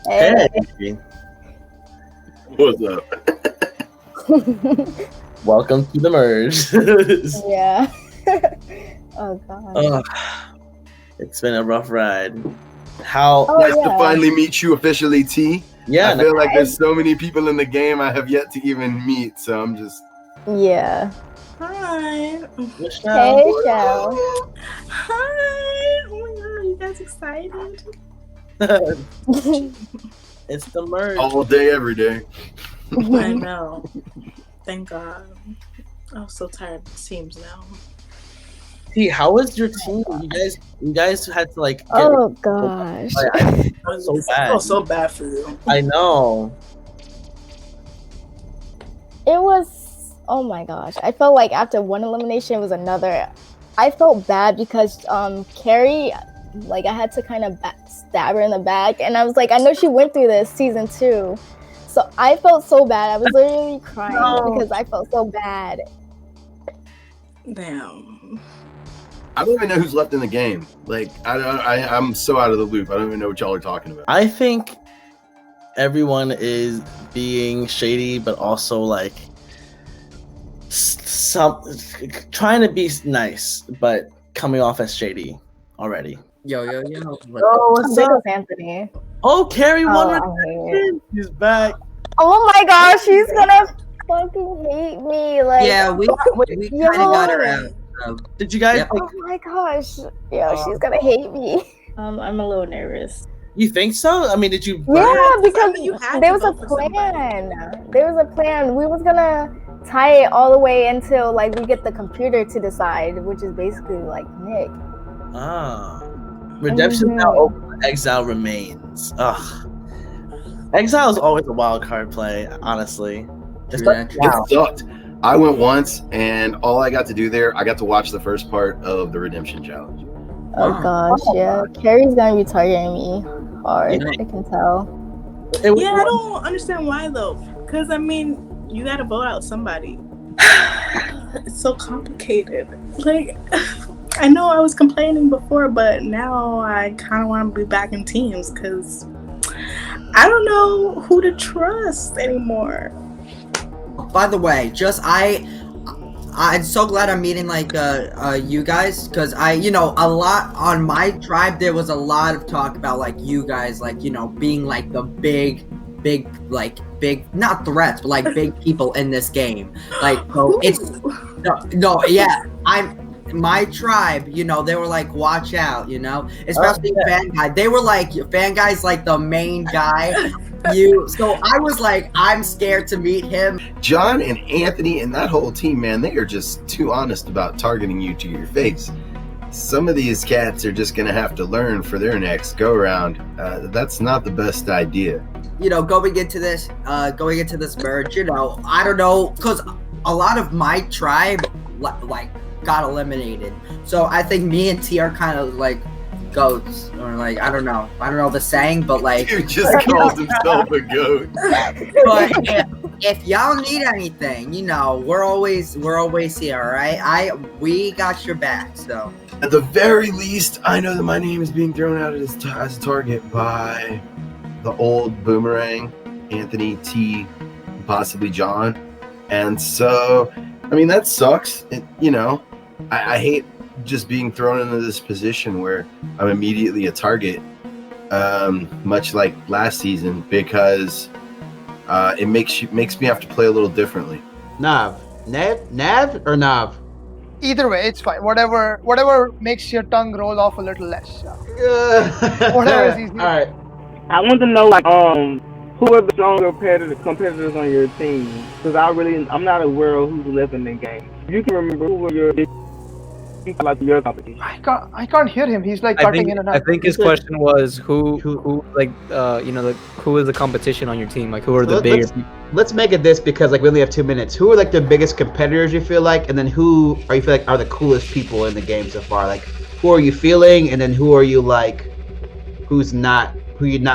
Hey. What's up? Welcome to the merge. Yeah. Oh god. It's been a rough ride. How? Oh, Nice to yeah. finally meet you officially, T. Yeah, I feel like there's so many people in the game I have yet to even meet, so I'm just. Yeah. Hi. Michelle. Hey, Shell. Hi. Oh my god, you guys excited? It's the merge. All day, every day. I know. Thank God. I'm so tired of teams now. T, how was your team? You guys had to like. Get, Oh gosh. I felt so I bad. feel so bad for you. I know. It was, oh my gosh. I felt like after one elimination was another. I felt bad because Carrie, like I had to kind of stab her in the back, and I was like, I know she went through this season 2. So I felt so bad. I was literally crying because I felt so bad. Damn. I don't even know who's left in the game. Like, I'm so out of the loop. I don't even know what y'all are talking about. I think everyone is being shady, but also like trying to be nice, but coming off as shady already. Yo. Oh, what's Big up? as Anthony. Oh, Carrie won. I hate it. She's back. Oh my gosh, she's gonna fucking hate me. Like, Yeah, we kind of got her out. So. Did you guys? Yep. Like, oh my gosh, yeah, she's gonna hate me. I'm a little nervous. you think so? I mean, did you? Yeah, because you had there to was a vote for plan. There was a plan. We was gonna tie it all the way until like we get the computer to decide, which is basically like Nick. Ah, redemption now open. Exile remains. Ugh. Exile is always a wild card play, honestly. Yeah. It sucked. I went once, and all I got to do there, I got to watch the first part of the Redemption Challenge. Oh gosh, yeah. Carrie's gonna be targeting me hard. Yeah. I can tell. Yeah, I don't understand why though. Because I mean, you gotta vote out somebody. It's so complicated. Like, I know I was complaining before, but now I kind of want to be back in teams because I don't know who to trust anymore. By the way, I'm so glad I'm meeting like you guys, because a lot on my tribe there was a lot of talk about like you guys like being like the big not threats but like big people in this game, like so it's I'm my tribe, they were like, watch out, especially Fan Guy. They were like, Fan Guy's like the main guy. So I was like, I'm scared to meet him. John and Anthony and that whole team, man, they are just too honest about targeting you to your face. Some of these cats are just going to have to learn for their next go-around. That's not the best idea. Going into this merge, I don't know, because a lot of my tribe, like, got eliminated. So I think me and T are kind of like goats, or like I don't know the saying, but like He just calls himself a goat. but if y'all need anything, we're always here, all right? We got your back. So At the very least, I know that my name is being thrown out as a target by the old boomerang, Anthony, T, possibly John. And so, I mean, that sucks. I hate just being thrown into this position where I'm immediately a target, much like last season, because it makes me have to play a little differently. Nav or Nav? Either way, it's fine. Whatever makes your tongue roll off a little less. Whatever is easy. All right. I want to know, who are the stronger competitors on your team? Because I'm not aware of who's left in the game. You can remember who were your competition. I can't hear him. He's like cutting in and out. I think his question was who is the competition on your team? Like, who are the bigger people? Let's make it this, because like we only have 2 minutes. Who are like the biggest competitors you feel like, and then who are you feel like are the coolest people in the game so far? Like, who are you feeling, and then who are you like, who you're not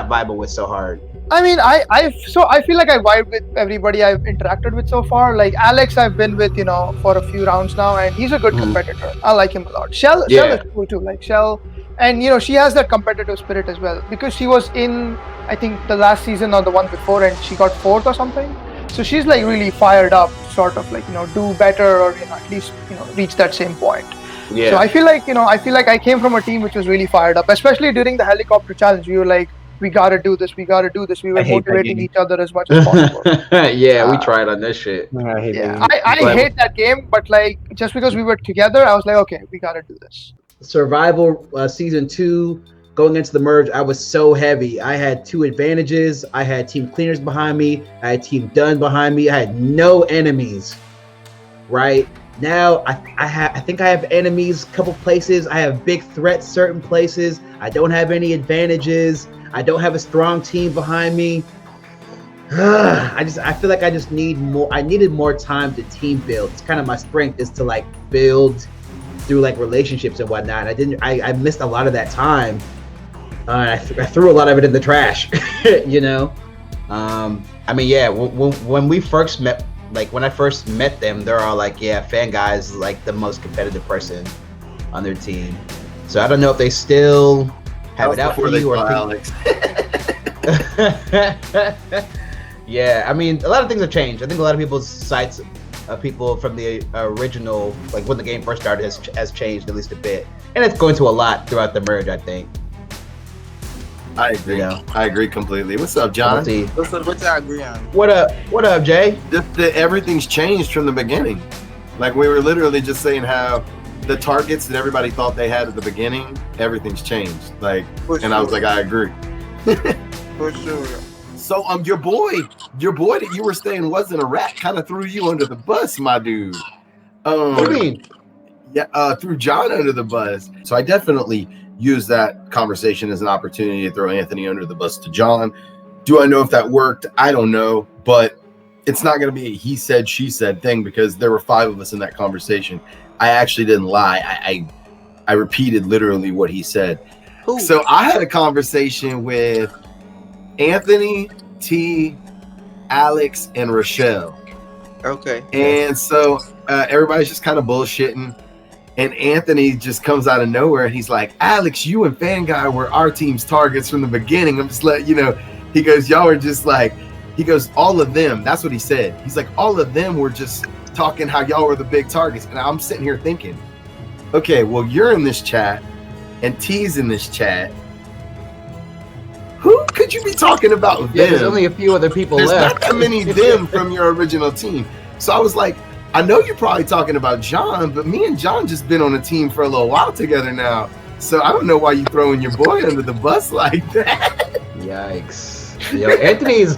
vibing with so hard? I mean, I feel like I vibe with everybody I've interacted with so far. Like Alex, I've been with for a few rounds now, and he's a good competitor. I like him a lot. Shell is cool too. Like Shell and she has that competitive spirit as well, because she was in, I think, the last season or the one before, and she got 4th or something. So she's like really fired up, sort of like do better, or at least reach that same point. Yeah. So I feel like I came from a team which was really fired up, especially during the helicopter challenge. We were like, we gotta do this, we gotta do this. We were motivating each other as much as possible. Yeah, we tried on this shit. I hate Yeah, that. I hate that game, but like just because we were together, I was like, okay, we gotta do this. Survival season 2, going into the merge, I was so heavy. I had 2 advantages. I had team cleaners behind me. I had team done behind me. I had no enemies. Right now, I think I have enemies a couple places. I have big threats certain places. I don't have any advantages. I don't have a strong team behind me. I feel like I just need more. I needed more time to team build. It's kind of my strength is to like build through like relationships and whatnot. I missed a lot of that time. I threw a lot of it in the trash. I mean, yeah. When we first met, like when I first met them, they're all like, yeah, Fan Guy's like the most competitive person on their team. So I don't know if they still have it out for you or Alex. Yeah, I mean, a lot of things have changed. I think a lot of people's sights of people from the original, like when the game first started, has changed at least a bit, and it's going to a lot throughout the merge, I think. I agree. I agree completely. What's up, John? What y'all agree on? What up, Jay? Everything's changed from the beginning. Like we were literally just saying how the targets that everybody thought they had at the beginning, everything's changed. Like, and I was like, I agree. For sure. So your boy that you were saying wasn't a rat kind of threw you under the bus, my dude. What do you mean? Yeah, threw John under the bus. So I definitely use that conversation as an opportunity to throw Anthony under the bus to John. Do I know if that worked? I don't know, but it's not going to be a he said, she said thing because there were 5 of us in that conversation. I actually didn't lie. I repeated literally what he said. Ooh. So I had a conversation with Anthony, T, Alex, and Rochelle. Okay. And so everybody's just kind of bullshitting. And Anthony just comes out of nowhere and he's like, Alex, you and Fan Guy were our team's targets from the beginning. I'm just letting you know. He goes, y'all are just like, he goes, all of them. That's what he said. He's like, all of them were just talking how y'all were the big targets. And I'm sitting here thinking, okay, well, you're in this chat and T's in this chat. Who could you be talking about them? There's only a few other people left. There's not that many them from your original team. So I was like, I know you're probably talking about John, but me and John just been on a team for a little while together now. So I don't know why you throwing your boy under the bus like that. Yikes. Yo, Anthony's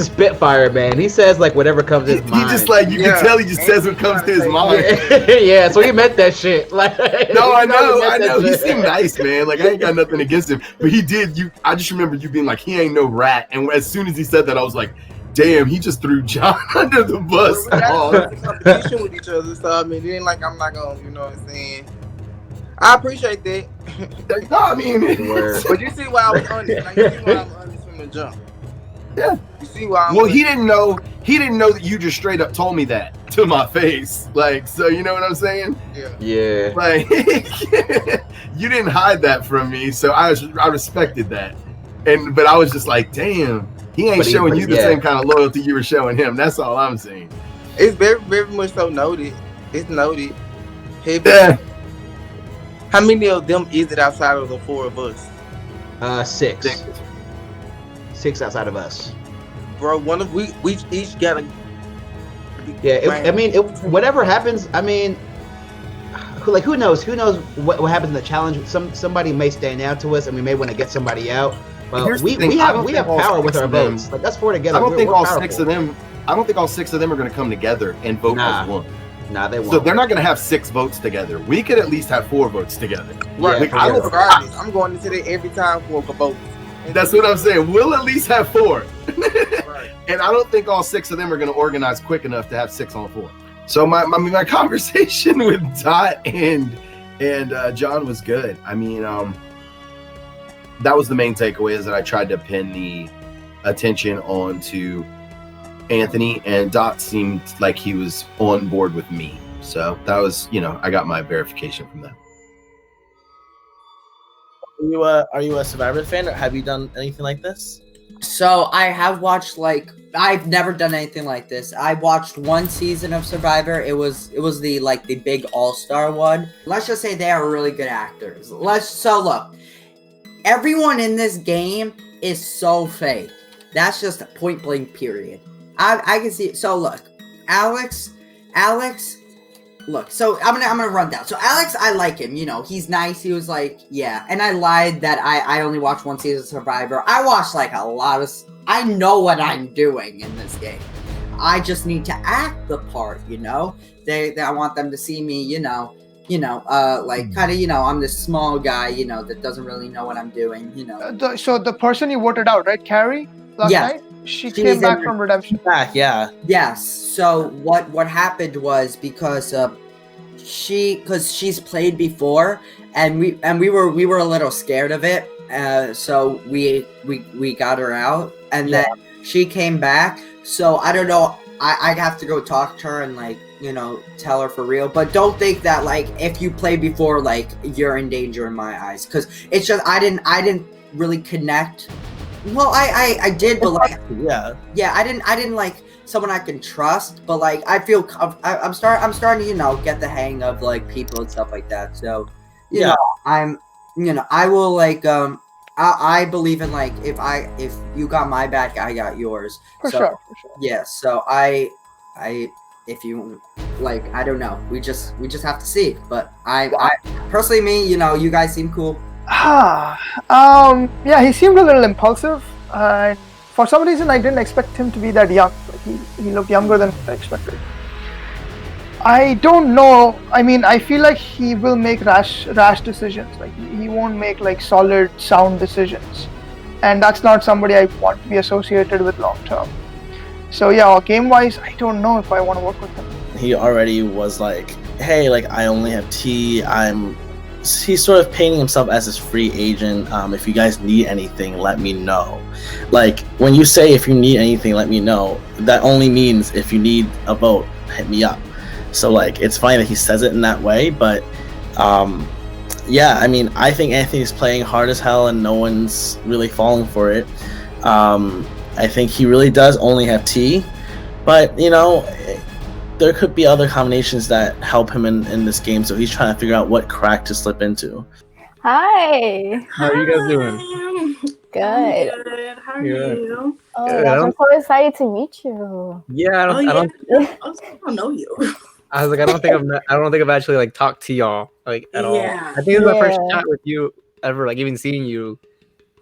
Spitfire, man. He says like whatever comes to his mind. He just like, you can tell he just says what comes to his mind. Yeah, so he meant that shit. Like, no, I know. He seemed nice, man. Like I ain't got nothing against him, but he did. I just remember you being like, he ain't no rat. And as soon as he said that, I was like, damn, he just threw John under the bus. Competition with each other, so I mean, it ain't like I'm not gonna, you know what I'm saying. I appreciate that. No, I mean, but you see why I was honest. Like, you see why I'm honest from the jump. Yeah. You see why I'm well, he didn't know that you just straight up told me that to my face. Like, so you know what I'm saying? Yeah. Like, you didn't hide that from me, so I respected that. But I was just like, damn, he ain't showing you the same kind of loyalty you were showing him. That's all I'm saying. It's very, very much so noted. It's noted. Hey, how many of them is it outside of the 4 of us? 6. 6 outside of us. Bro, we each gotta. Yeah, I mean, whatever happens. I mean, who knows? Who knows what happens in the challenge? Somebody may stand out to us, and we may want to get somebody out. Well, we have power with our votes. Like that's 4 together. I don't think all 6 of them. I don't think all 6 of them are going to come together and vote as one. Nah, they won't. So they're not going to have 6 votes together. We could at least have 4 votes together. Right. Yeah, I'm going into it every time for a vote. That's what I'm saying. We'll at least have 4. Right. And I don't think all 6 of them are going to organize quick enough to have 6 on 4. So my conversation with Dot and John was good. I mean, that was the main takeaway, is that I tried to pin the attention onto Anthony, and Dot seemed like he was on board with me. So that was, I got my verification from that. Are you a Survivor fan, or have you done anything like this? So I have watched I've never done anything like this. I watched one season of Survivor. It was the big all-star one. Let's just say they are really good actors. Look. Everyone in this game is so fake. That's just a point blank period. I can see it. So look, Alex, look, so I'm gonna run down. So Alex, I like him, he's nice. He was and I lied that I only watched one season of Survivor. I watched a lot of, I know what I'm doing in this game. I just need to act the part, I want them to see me, I'm this small guy, that doesn't really know what I'm doing, So the person you voted out, right, Carrie, last night, she came back from Redemption. Back, yeah. Yes. So what happened was because she's played before, and we were a little scared of it, so we got her out, and then she came back. So I don't know. I have to go talk to her and tell her for real. But don't think that if you played before, you're in danger in my eyes, because it's just I didn't really connect. Well, I did, but I didn't like someone I can trust. But I feel I'm starting to get the hang of people and stuff like that. So you know I will I believe in if you got my back, I got yours. For sure. Yeah. So if you I don't know. We just have to see. But I personally, you guys seem cool. Yeah, he seemed a little impulsive. For some reason, I didn't expect him to be that young. He looked younger than I expected. I don't know. I mean, I feel like he will make rash decisions. He won't make solid, sound decisions, and that's not somebody I want to be associated with long term. So yeah, game wise, I don't know if I want to work with him. He already was hey, I only have tea. He's sort of painting himself as this free agent. If you guys need anything, let me know. When you say if you need anything, let me know, that only means if you need a vote, hit me up. So it's funny that he says it in that way, but I think Anthony's playing hard as hell and no one's really falling for it. I think he really does only have tea, but there could be other combinations that help him in this game, so he's trying to figure out what crack to slip into. Hi. How are you guys doing? Good. How are you? Oh my gosh, I'm so excited to meet you. Yeah, I don't know you. I was I don't think I've actually talked to y'all at all. I think it's my first chat with you ever, even seeing you,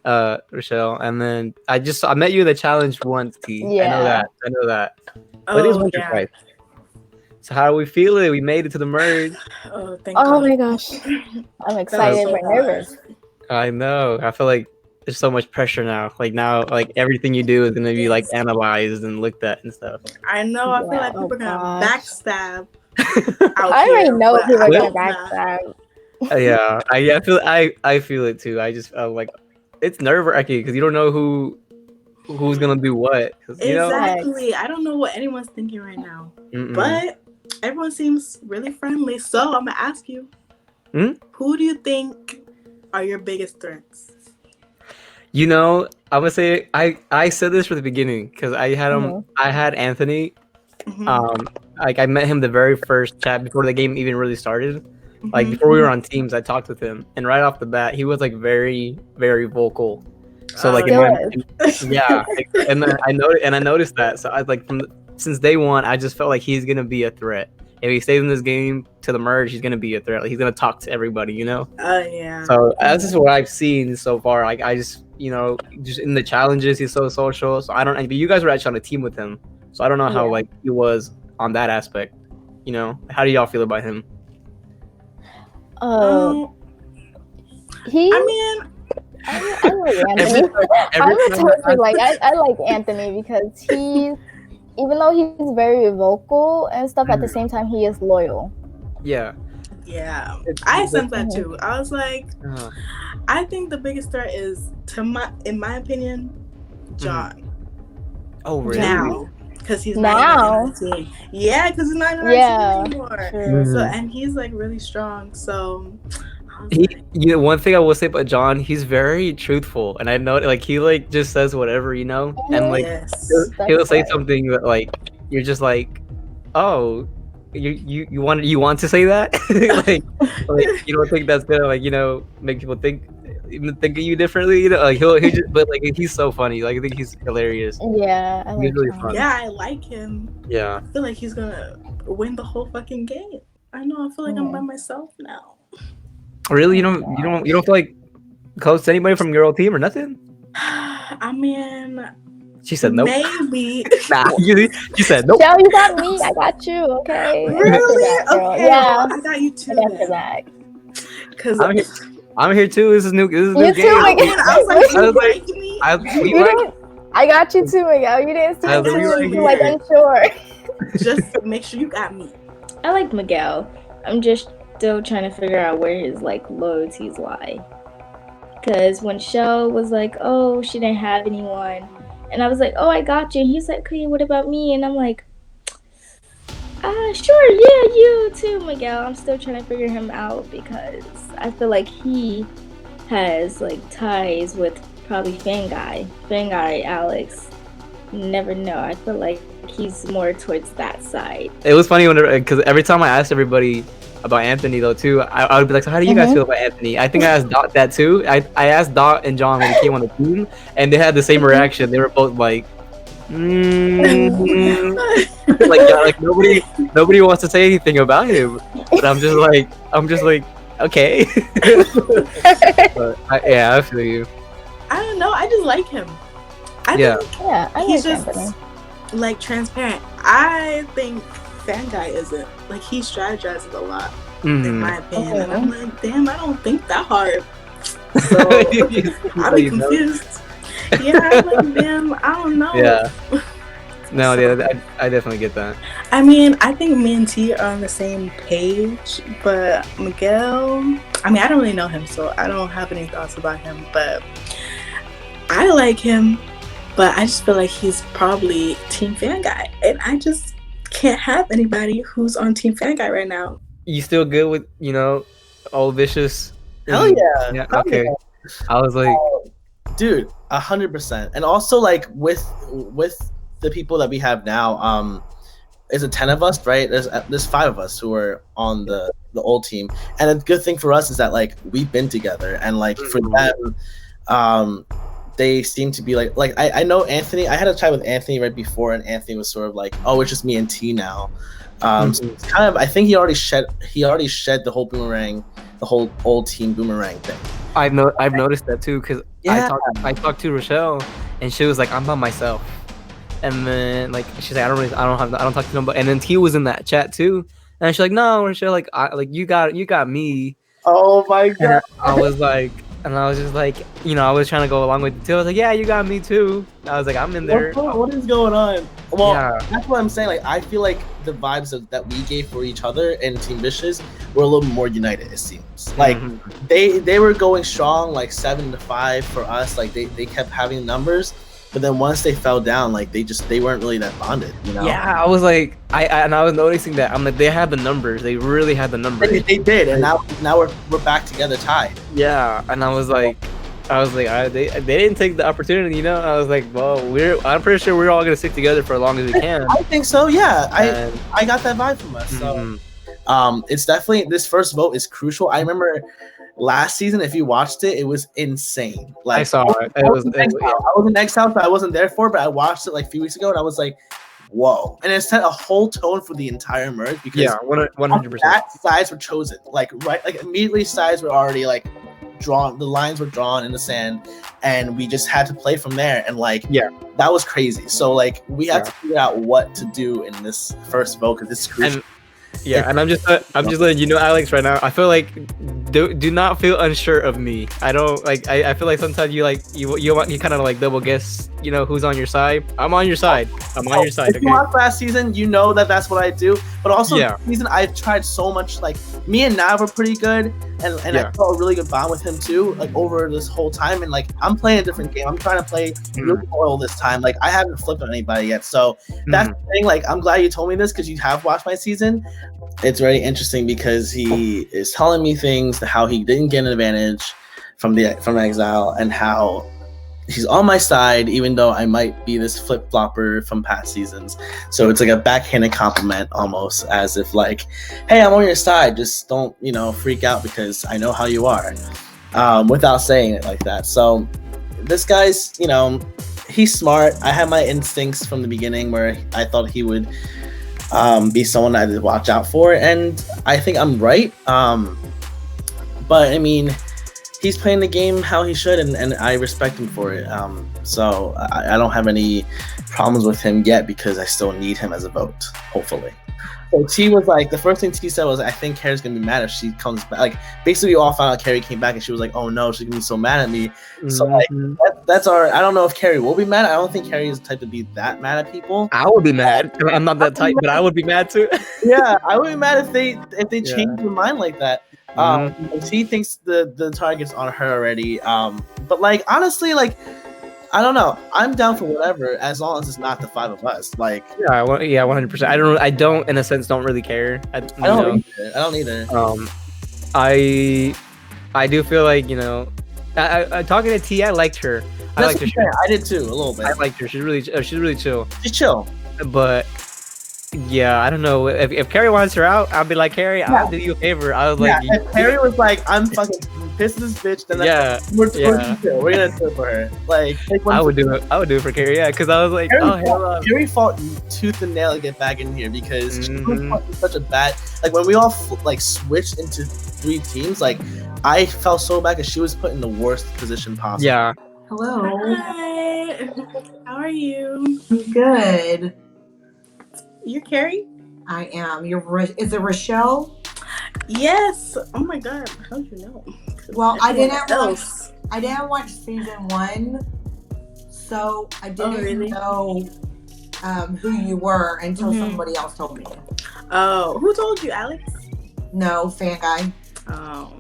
Rochelle. And then I met you in the challenge once, T. Yeah. I know that. But it was once or twice. So how are we feeling? We made it to the merge. Oh, thank God. Oh my gosh. I'm excited but nervous. I know. I feel there's so much pressure now. Now, everything you do is gonna be analyzed and looked at and stuff. I know. I feel like people are gonna backstab. I already know people are gonna backstab. Yeah, I feel it too. I just it's nerve-wracking because you don't know who's gonna do what. Exactly. I don't know what anyone's thinking right now, but everyone seems really friendly. So I'm gonna ask you, who do you think are your biggest threats? I'm gonna say I said this from the beginning because I had him. I had Anthony. I met him the very first chat before the game even really started. Before we were on teams, I talked with him, and right off the bat, he was very, very vocal. So yeah, and then I noticed that. So I since day one, I just felt like he's gonna be a threat. If he stays in this game to the merge, he's gonna be a threat. He's gonna talk to everybody, yeah. So that's just what I've seen so far. I just just in the challenges, he's so social. So I don't. But you guys were actually on a team with him, so I don't know how he was on that aspect. How do y'all feel about him? He. I mean. I like Anthony. I like Anthony because even though he's very vocal and stuff, at the same time he is loyal. Yeah. Yeah, I sense that too. I was I think the biggest threat is, in my opinion, John. Oh, really? Now, because he's not in the team. Yeah, because he's not in the team anymore. True. So, and he's really strong. So, One thing I will say about John, he's very truthful, and I know like he like just says whatever, and like Yes. he'll say something that like you're just like, oh, you want to say that, like you don't think that's gonna like make people think of you differently, like he just, but like he's so funny, like I think he's hilarious. Yeah, I He's like really John. fun. Yeah, I like him. Yeah. I feel like he's gonna win the whole fucking game. I know. I feel like I'm by myself now. Really, you don't feel like close to anybody from your old team or nothing? I mean, She said nope. maybe. Nah, you said nope. Yo, you got me. I got you. Okay. Really? Okay. Yeah. I got you too. I got your back. Because I'm here too. This is new. This is You new too, game. Miguel. I was like, you like me? I got you too, Miguel. You didn't see me too, like unsure. Just make sure you got me. I like Miguel. I'm just still trying to figure out where his like loyalties lie. Cause when Shell was like, oh, she didn't have anyone, and I was like, oh, I got you. And he's like, okay, what about me? And I'm like, sure, yeah, you too, Miguel. I'm still trying to figure him out because I feel like he has like ties with probably Fanguy, Alex. Never know. I feel like he's more towards that side. It was funny because every time I asked everybody about Anthony though too, I would be like, so how do you guys feel about Anthony? I think I asked Dot that too. I asked Dot and John when they came on the team, and they had the same reaction. They were both like, like nobody wants to say anything about him. But I'm just like, okay. But I feel you. I don't know. I just like him. I think he's just like transparent. I think Fanguy isn't. Like he strategizes a lot, in my opinion. And I'm like, damn, I don't think that hard. So I'll be confused. Yeah, I'm like, damn, I don't know. Yeah. No, yeah, I definitely get that. I mean, I think me and T are on the same page, but Miguel, I mean, I don't really know him, so I don't have any thoughts about him, but I like him, but I just feel like he's probably Team Fanguy, and I just can't have anybody who's on Team Fanguy right now. You still good with, old Vicious? Hell yeah. Yeah, okay. Yeah. I was like, dude, 100%. And also like with the people that we have now, is it 10 of us, right? There's 5 of us who are on the old team. And the good thing for us is that like we've been together, and like for them, they seem to be like I know Anthony. I had a chat with Anthony right before, and Anthony was sort of like, oh, it's just me and T now. So it's kind of, I think he already shed the whole boomerang, the whole old team boomerang thing. I've noticed that too, because I talked to Rochelle, and she was like, I'm by myself. And then like she's like, I don't talk to nobody. And then T was in that chat too, and she's like, no, Rochelle, like you got me. Oh my god. And I was just like, I was trying to go along with it too. I was like, yeah, you got me too. I was like, I'm in there. What is going on? Well, that's what I'm saying. Like, I feel like the vibes that we gave for each other in Team Vicious were a little more united, it seems. Like, they were going strong, like 7-5 for us. Like, they kept having numbers. But then once they fell down, like they weren't really that bonded, Yeah, I was like, I was noticing that. I'm like, they had the numbers. They really had the numbers. They did, and now we're back together, tied. Yeah, and I was like, they didn't take the opportunity, I was like, well, I'm pretty sure we're all gonna stick together for as long as we can. I think so. Yeah, I got that vibe from us. So, it's definitely, this first vote is crucial. I remember last season, if you watched it, it was insane. Like, I saw it. I was in Exile, so I wasn't there for it, but I watched it like a few weeks ago, and I was like, whoa. And it set a whole tone for the entire merge, because 100%. That sides were chosen. Like, right, like immediately sides were already like drawn, the lines were drawn in the sand, and we just had to play from there. And like, that was crazy. So like, we have to figure out what to do in this first vote, because it's crucial. And I'm just letting you know, Alex, right now. I feel like do not feel unsure of me. I don't like. I feel like sometimes you kind of like double guess. Who's on your side. I'm on your side. I'm on your side. If you watched last season, you know that's what I do. But also this season, I've tried so much. Like, me and Nav were pretty good, and I felt a really good bond with him too. Like, over this whole time, and like, I'm playing a different game. I'm trying to play really loyal this time. Like, I haven't flipped on anybody yet. So that's the thing. Like, I'm glad you told me this, because you have watched my season. It's very interesting because he is telling me things. things, how he didn't get an advantage from exile, and how he's on my side, even though I might be this flip flopper from past seasons. So it's like a backhanded compliment, almost as if like, hey, I'm on your side. Just don't, freak out because I know how you are, without saying it like that. So this guy's, he's smart. I had my instincts from the beginning where I thought he would be someone I would watch out for, and I think I'm right. But I mean, he's playing the game how he should, and I respect him for it. So I don't have any problems with him yet because I still need him as a vote, hopefully. So T was like, the first thing T said was, I think Carrie's gonna be mad if she comes back. Like, basically, we all found out Carrie came back, and she was like, oh no, she's gonna be so mad at me. So like, that's our. I don't know if Carrie will be mad. I don't think Carrie is the type to be that mad at people. I would be mad. I'm not that type, but I would be mad too. Yeah, I would be mad if they change their mind like that. She thinks the target's on her already. But like, honestly, like, I don't know. I'm down for whatever as long as it's not the 5 of us. Like, yeah, 100%. I don't, in a sense, don't really care. I don't either. I do feel like, I talking to T, I liked her. I did too, a little bit. I liked her. She's really chill. She's chill. But yeah, I don't know. If Carrie wants her out, I'll be like, Carrie, I'll do you a favor. I was like, if Carrie was like, I'm fucking pissed at this bitch, then we're gonna do it for her. Like I would do it for Carrie, because I was like, Carrie fought tooth and nail to get back in here because she was such a bad. Like when we all switched into 3 teams, like I felt so bad because she was put in the worst position possible. Yeah. Hello. Hi. How are you? I'm good. You're Carrie? I am. Is it Rochelle? Yes. Oh my God. How'd you know? Well, I didn't watch season 1, so I didn't know who you were until somebody else told me. Oh, who told you, Alex? No, fan guy. Oh.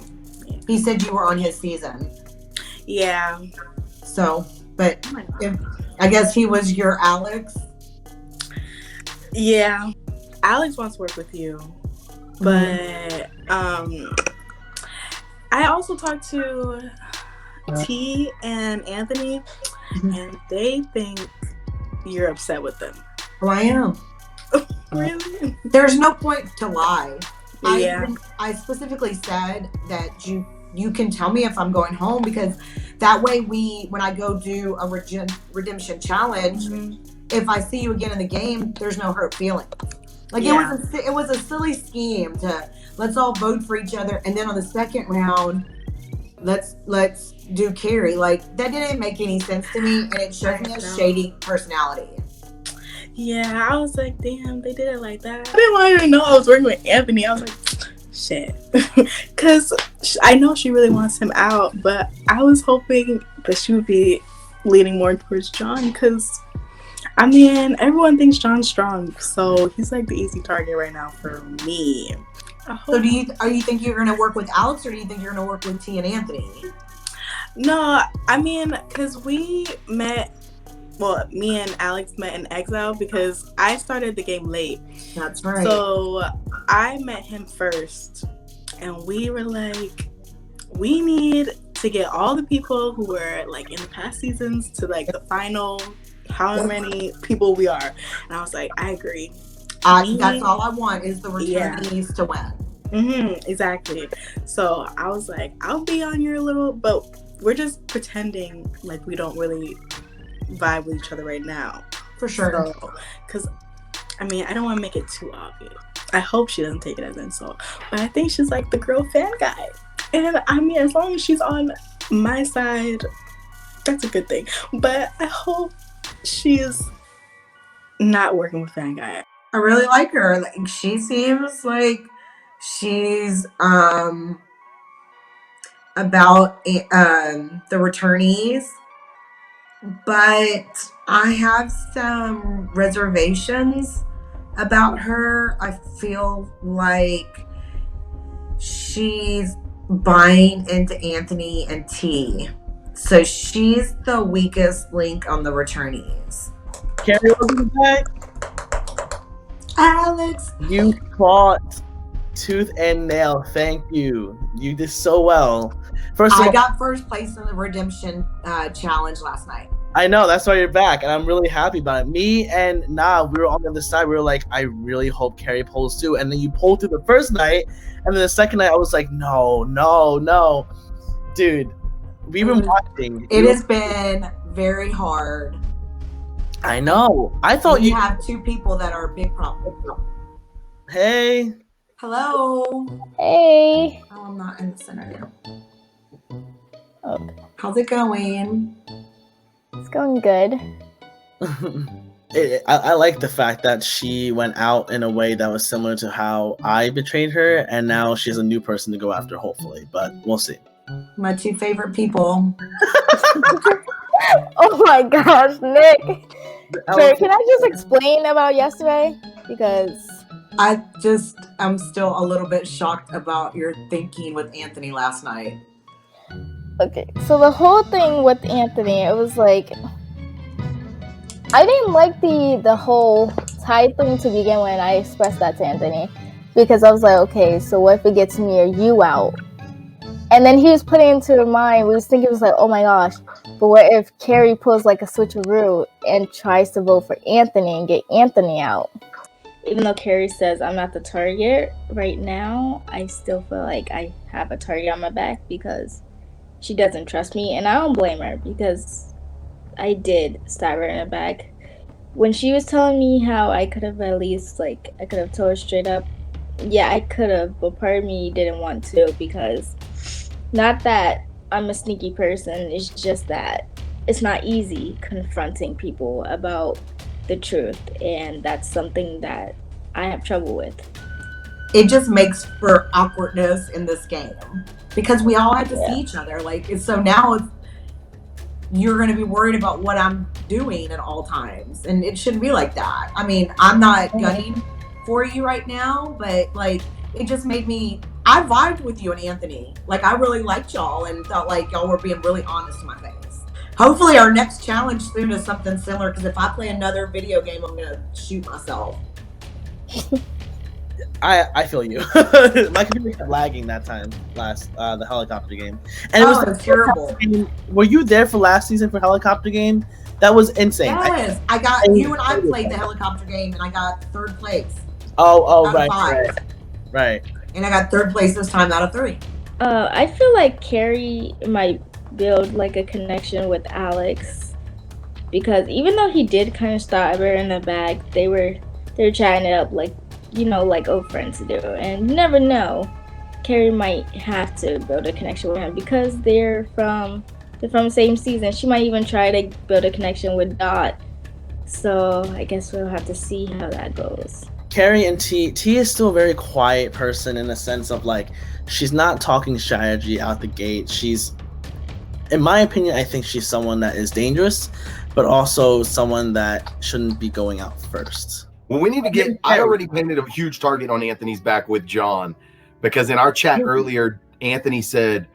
Yeah. He said you were on his season. Yeah. So, but I guess he was your Alex. Yeah, Alex wants to work with you, but I also talked to T and Anthony, and they think you're upset with them. Oh, I am. Really? There's no point to lie. Yeah. I specifically said that you can tell me if I'm going home, because that way when I go do a redemption challenge, if I see you again in the game, there's no hurt feelings. Like it was a silly scheme to let's all vote for each other, and then on the second round, let's do Carrie. Like that didn't make any sense to me, and it shows me a shady personality. Yeah, I was like, damn, they did it like that. I didn't want her to know I was working with Anthony. I was like, shit, because I know she really wants him out, but I was hoping that she would be leaning more towards John, because I mean, everyone thinks John's strong, so he's like the easy target right now for me. So do you think you're gonna work with Alex, or do you think you're gonna work with T and Anthony? No, I mean, because me and Alex met in Exile because I started the game late. That's right. So I met him first, and we were like, we need to get all the people who were like in the past seasons to like the final, however many people we are. And I was like, I agree. That's all I want is the returnees to win. Exactly. So I was like, I'll be on your little, but we're just pretending like we don't really vibe with each other right now. For sure. Because, I mean, I don't want to make it too obvious. I hope she doesn't take it as an insult. But I think she's like the girl fan guy. And I mean, as long as she's on my side, that's a good thing. But I hope she's not working with fan guy. I really like her. Like, she seems like she's about the returnees, but I have some reservations about her. I feel like she's buying into Anthony and T, so she's the weakest link on the returnees. Carrie, welcome back. Alex, you fought tooth and nail. Thank you. You did so well. First of I all, got first place in the redemption challenge last night. I know, that's why you're back, and I'm really happy about it. Me and we were on the other side. We were like, I really hope Carrie pulls too. And then you pulled through the first night, and then the second night, I was like, no. Dude, we've been watching. It has been very hard. I know. I thought you have two people that are a big problem. Hey. Hello. Hey. Oh, I'm not in the center now. Okay. How's it going? It's going good. I like the fact that she went out in a way that was similar to how I betrayed her, and now she's a new person to go after, hopefully. But we'll see. My two favorite people. Oh my gosh, Nick. Sure, can I just explain about yesterday? Because I'm still a little bit shocked about your thinking with Anthony last night. Okay, so the whole thing with Anthony, it was like, I didn't like the whole tie thing to begin with. I expressed that to Anthony because I was like, okay, so what if it gets me or you out? And then he was putting into mind, we was thinking, it was like, oh my gosh, but what if Carrie pulls like a switcheroo and tries to vote for Anthony and get Anthony out? Even though Carrie says I'm not the target right now, I still feel like I have a target on my back because she doesn't trust me, and I don't blame her because I did stab her in the back. When she was telling me how I could have at least, I could have told her straight up, yeah, I could have, but part of me didn't want to because not that I'm a sneaky person, it's just that it's not easy confronting people about the truth, and that's something that I have trouble with. It just makes for awkwardness in this game because we all had to see each other. So now you're going to be worried about what I'm doing at all times, and it shouldn't be like that. I mean, I'm not gunning for you right now, but it just made me. I vibed with you and Anthony. I really liked y'all and felt like y'all were being really honest to my face. Hopefully our next challenge soon is something similar, because if I play another video game, I'm going to shoot myself. I feel you. My computer kept lagging that time the helicopter game, and it was terrible. Were you there for last season for helicopter game? That was insane. Yes, I got you and I played the helicopter game, and I got third place. Oh, right. And I got third place this time out of 3. I feel like Carrie might build a connection with Alex, because even though he did kind of stab her in the back, they were chatting it up like old friends do, and you never know. Carrie might have to build a connection with him because they're from the same season. She might even try to build a connection with Dot. So I guess we'll have to see how that goes. Carrie and T is still a very quiet person in the sense of she's not talking strategy out the gate. She's, in my opinion, I think she's someone that is dangerous, but also someone that shouldn't be going out first. Well, we need to get. I already painted a huge target on Anthony's back with John, because in our chat earlier, Anthony said,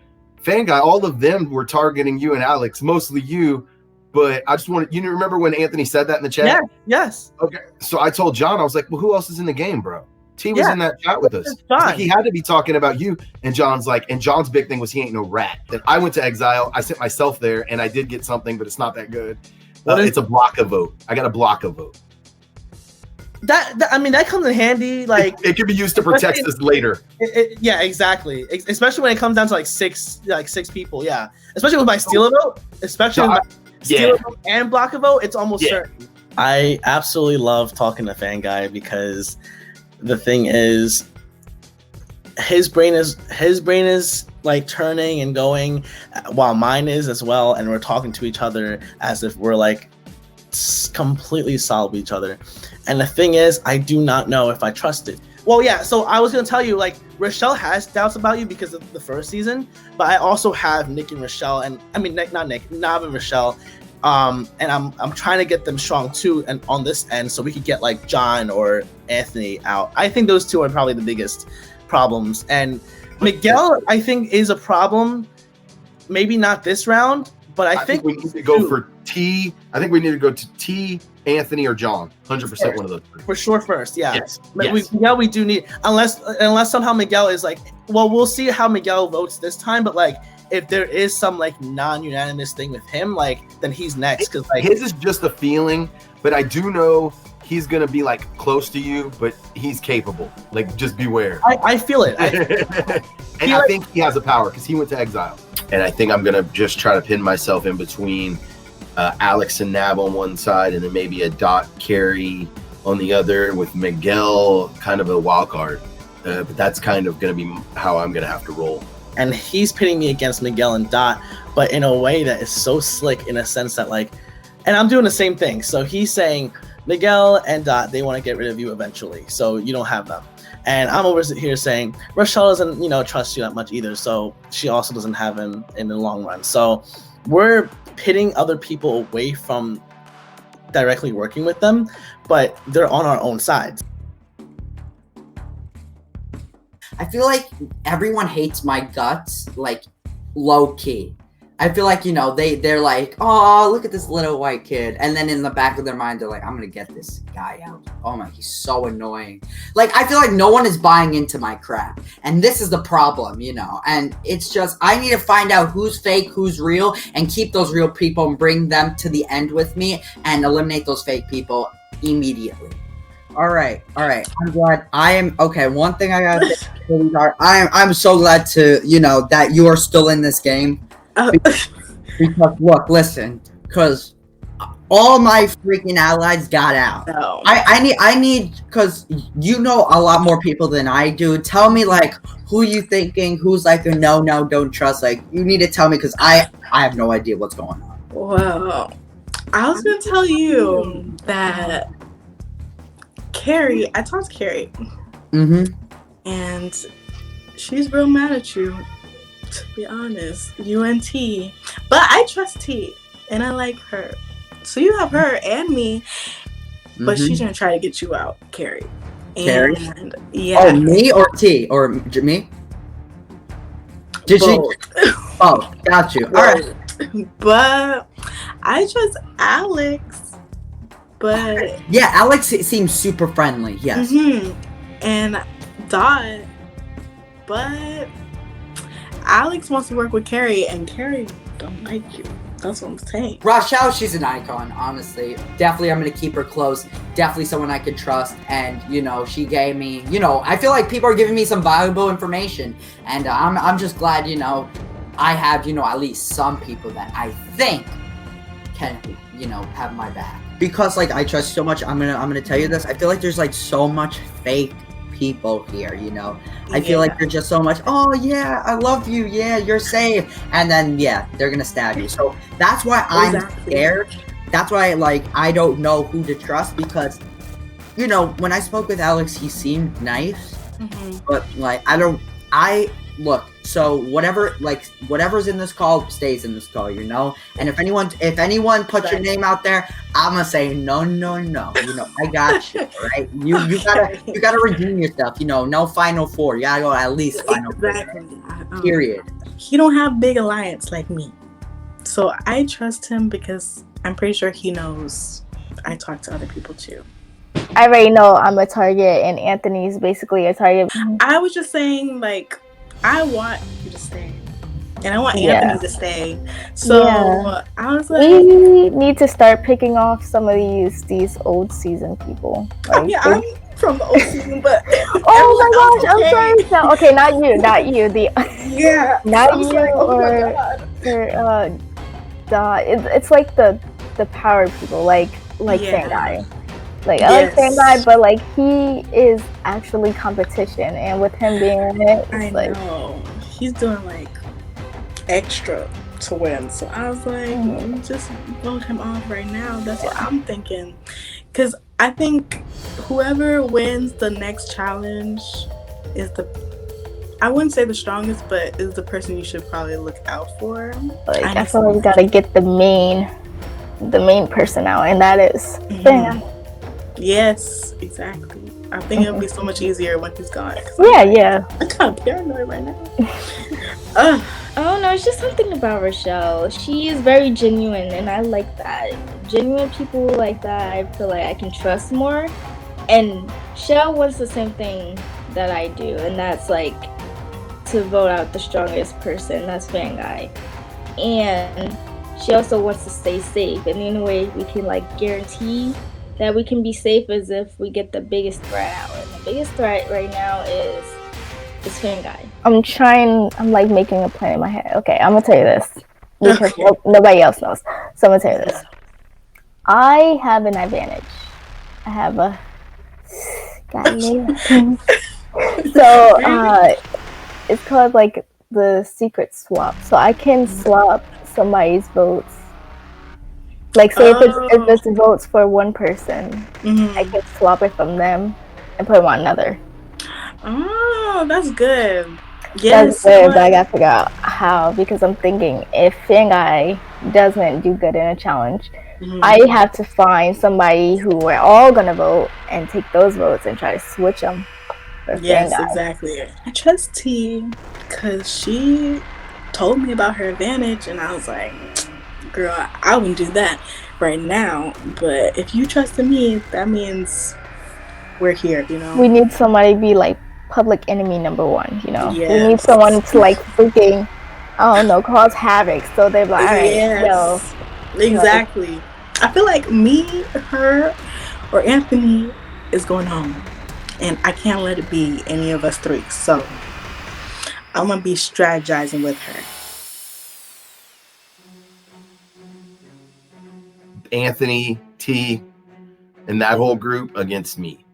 "Fan guy, all of them were targeting you and Alex, mostly you." But I just wanted you to remember when Anthony said that in the chat. Yeah. Yes. Okay. So I told John, I was like, "Well, who else is in the game, bro?" T was in that chat with us. He had to be talking about you. And John's and John's big thing was he ain't no rat. Then I went to Exile. I sent myself there, and I did get something, but it's not that good. It's a block a vote. I got a block a vote. That comes in handy. It can be used to protect us later. Yeah, exactly. Especially when it comes down to six people. Yeah, especially with my steal a vote. Especially with my steal a vote and block a vote. It's almost certain. I absolutely love talking to Fan Guy because the thing is, his brain is turning and going, while mine is as well, and we're talking to each other as if we're completely solid with each other. And the thing is, I do not know if I trust it. Well, yeah, so I was going to tell you, Rochelle has doubts about you because of the first season, but I also have Nick and Rochelle, and I mean, not Nick, Nav and Rochelle, and I'm trying to get them strong too, and on this end, so we could get John or Anthony out. I think those two are probably the biggest problems, and Miguel, I think, is a problem. Maybe not this round, But I think we need to go for T. I think we need to go to T, Anthony, or John. 100% one of those three. For sure first, yeah. Yes. We do need, unless somehow Miguel is like, well, we'll see how Miguel votes this time, but like, if there is some like non-unanimous thing with him, like, then he's next. Because like his is just a feeling, but I do know he's gonna be like close to you, but he's capable. Like, just beware. I feel it. I think he has a power because he went to exile. And I think I'm gonna just try to pin myself in between Alex and Nav on one side, and then maybe a Dot Carry on the other, with Miguel kind of a wild card. But that's kind of gonna be how I'm gonna have to roll. And he's pitting me against Miguel and Dot, but in a way that is so slick, in a sense that like, and I'm doing the same thing. So he's saying Miguel and Dot, they want to get rid of you eventually, so you don't have them. And I'm over here saying Rochelle doesn't, trust you that much either, so she also doesn't have him in the long run. So we're pitting other people away from directly working with them, but they're on our own sides. I feel like everyone hates my guts, like, low key. I feel like, they're like, oh, look at this little white kid. And then in the back of their mind, they're like, I'm going to get this guy out. Oh my, he's so annoying. Like, I feel like no one is buying into my crap. And this is the problem, And it's just, I need to find out who's fake, who's real, and keep those real people and bring them to the end with me and eliminate those fake people immediately. All right. I'm glad. Okay, one thing I got to say, I'm so glad to, that you are still in this game. Because look, listen, because all my freaking allies got out. No. I need, because you know a lot more people than I do. Tell me, like, who you thinking, who's like a no, don't trust. Like, you need to tell me, because I have no idea what's going on. Well, I was going to tell you that Carrie, I talked to Carrie. Mm-hmm. And she's real mad at you. To be honest, UNT, but I trust T and I like her. So you have her and me, but she's gonna try to get you out, Carrie. Carrie? And yeah. Oh, me or T or me? Did Both. she? Oh, got you. All right. But I trust Alex. But yeah, Alex seems super friendly. Yes. And Dot, but Alex wants to work with Carrie, and Carrie don't like you. That's what I'm saying. Rochelle, she's an icon, honestly. Definitely, I'm going to keep her close. Definitely someone I could trust. And, she gave me, I feel like people are giving me some valuable information. And I'm just glad, I have, at least some people that I think can, have my back. Because, like, I trust so much. I'm gonna tell you this. I feel like there's, like, so much fake people here, I feel like they're just so much, oh yeah, I love you, yeah, you're safe, and then they're gonna stab you. So that's why I'm scared. That's why, like, I don't know who to trust, because when I spoke with Alex, he seemed nice, but like look, so whatever's in this call stays in this call, and if anyone puts your name out there, I'm gonna say no, I got you, right? You gotta redeem yourself, no Final Four, you gotta go at least Final Four, period. He don't have big alliance like me, so I trust him because I'm pretty sure he knows I talk to other people too. I already know I'm a target and Anthony's basically a target. I was just saying, like, I want you to stay, and I want Anthony to stay. So I was like, we need to start picking off some of these old season people. Like, I'm from the old season, but oh my gosh, I'm sorry. So, okay, not you. Not you it's like the power people, like Sandai. Like, I like Sandai, but like he is actually competition, and with him being in it, it's I know he's doing like extra to win. So I was like, just vote him off right now. That's what I'm thinking, because I think whoever wins the next challenge is I wouldn't say the strongest, but is the person you should probably look out for. Like, I feel like we gotta get the main person out, and that is Sam. Yes, exactly. I think it'll be so much easier when he's gone. Yeah. I'm kind of paranoid right now. I don't know, it's just something about Rochelle. She is very genuine, and I like that. Genuine people like that, I feel like I can trust more. And Shell wants the same thing that I do, and that's like to vote out the strongest person. That's Fan Guy. And she also wants to stay safe. And the only way we can like guarantee that we can be safe is if we get the biggest threat out. And the biggest threat right now is Fan Guy. I'm like making a plan in my head. Okay, I'm gonna tell you this because nobody else knows. So I'm gonna tell you this. I have an advantage. I have a so it's called like the secret swap. So I can swap somebody's votes. Like say if it's votes for one person, I can swap it from them and put them on another. Oh, that's good. Yes, that's good, but I gotta figure out how, because I'm thinking if Fan Guy doesn't do good in a challenge, I have to find somebody who we're all gonna vote and take those votes and try to switch them. Yes, exactly. I trust T because she told me about her advantage, and I was like, girl, I wouldn't do that right now. But if you trusted me, that means we're here, you know? We need somebody to be like public enemy number one, you know? Yes. We need someone to like freaking, I don't know, cause havoc. So they're like, all right, exactly. I feel like me, her, or Anthony is going home. And I can't let it be any of us three. So I'm going to be strategizing with her. Anthony, T, and that whole group against me.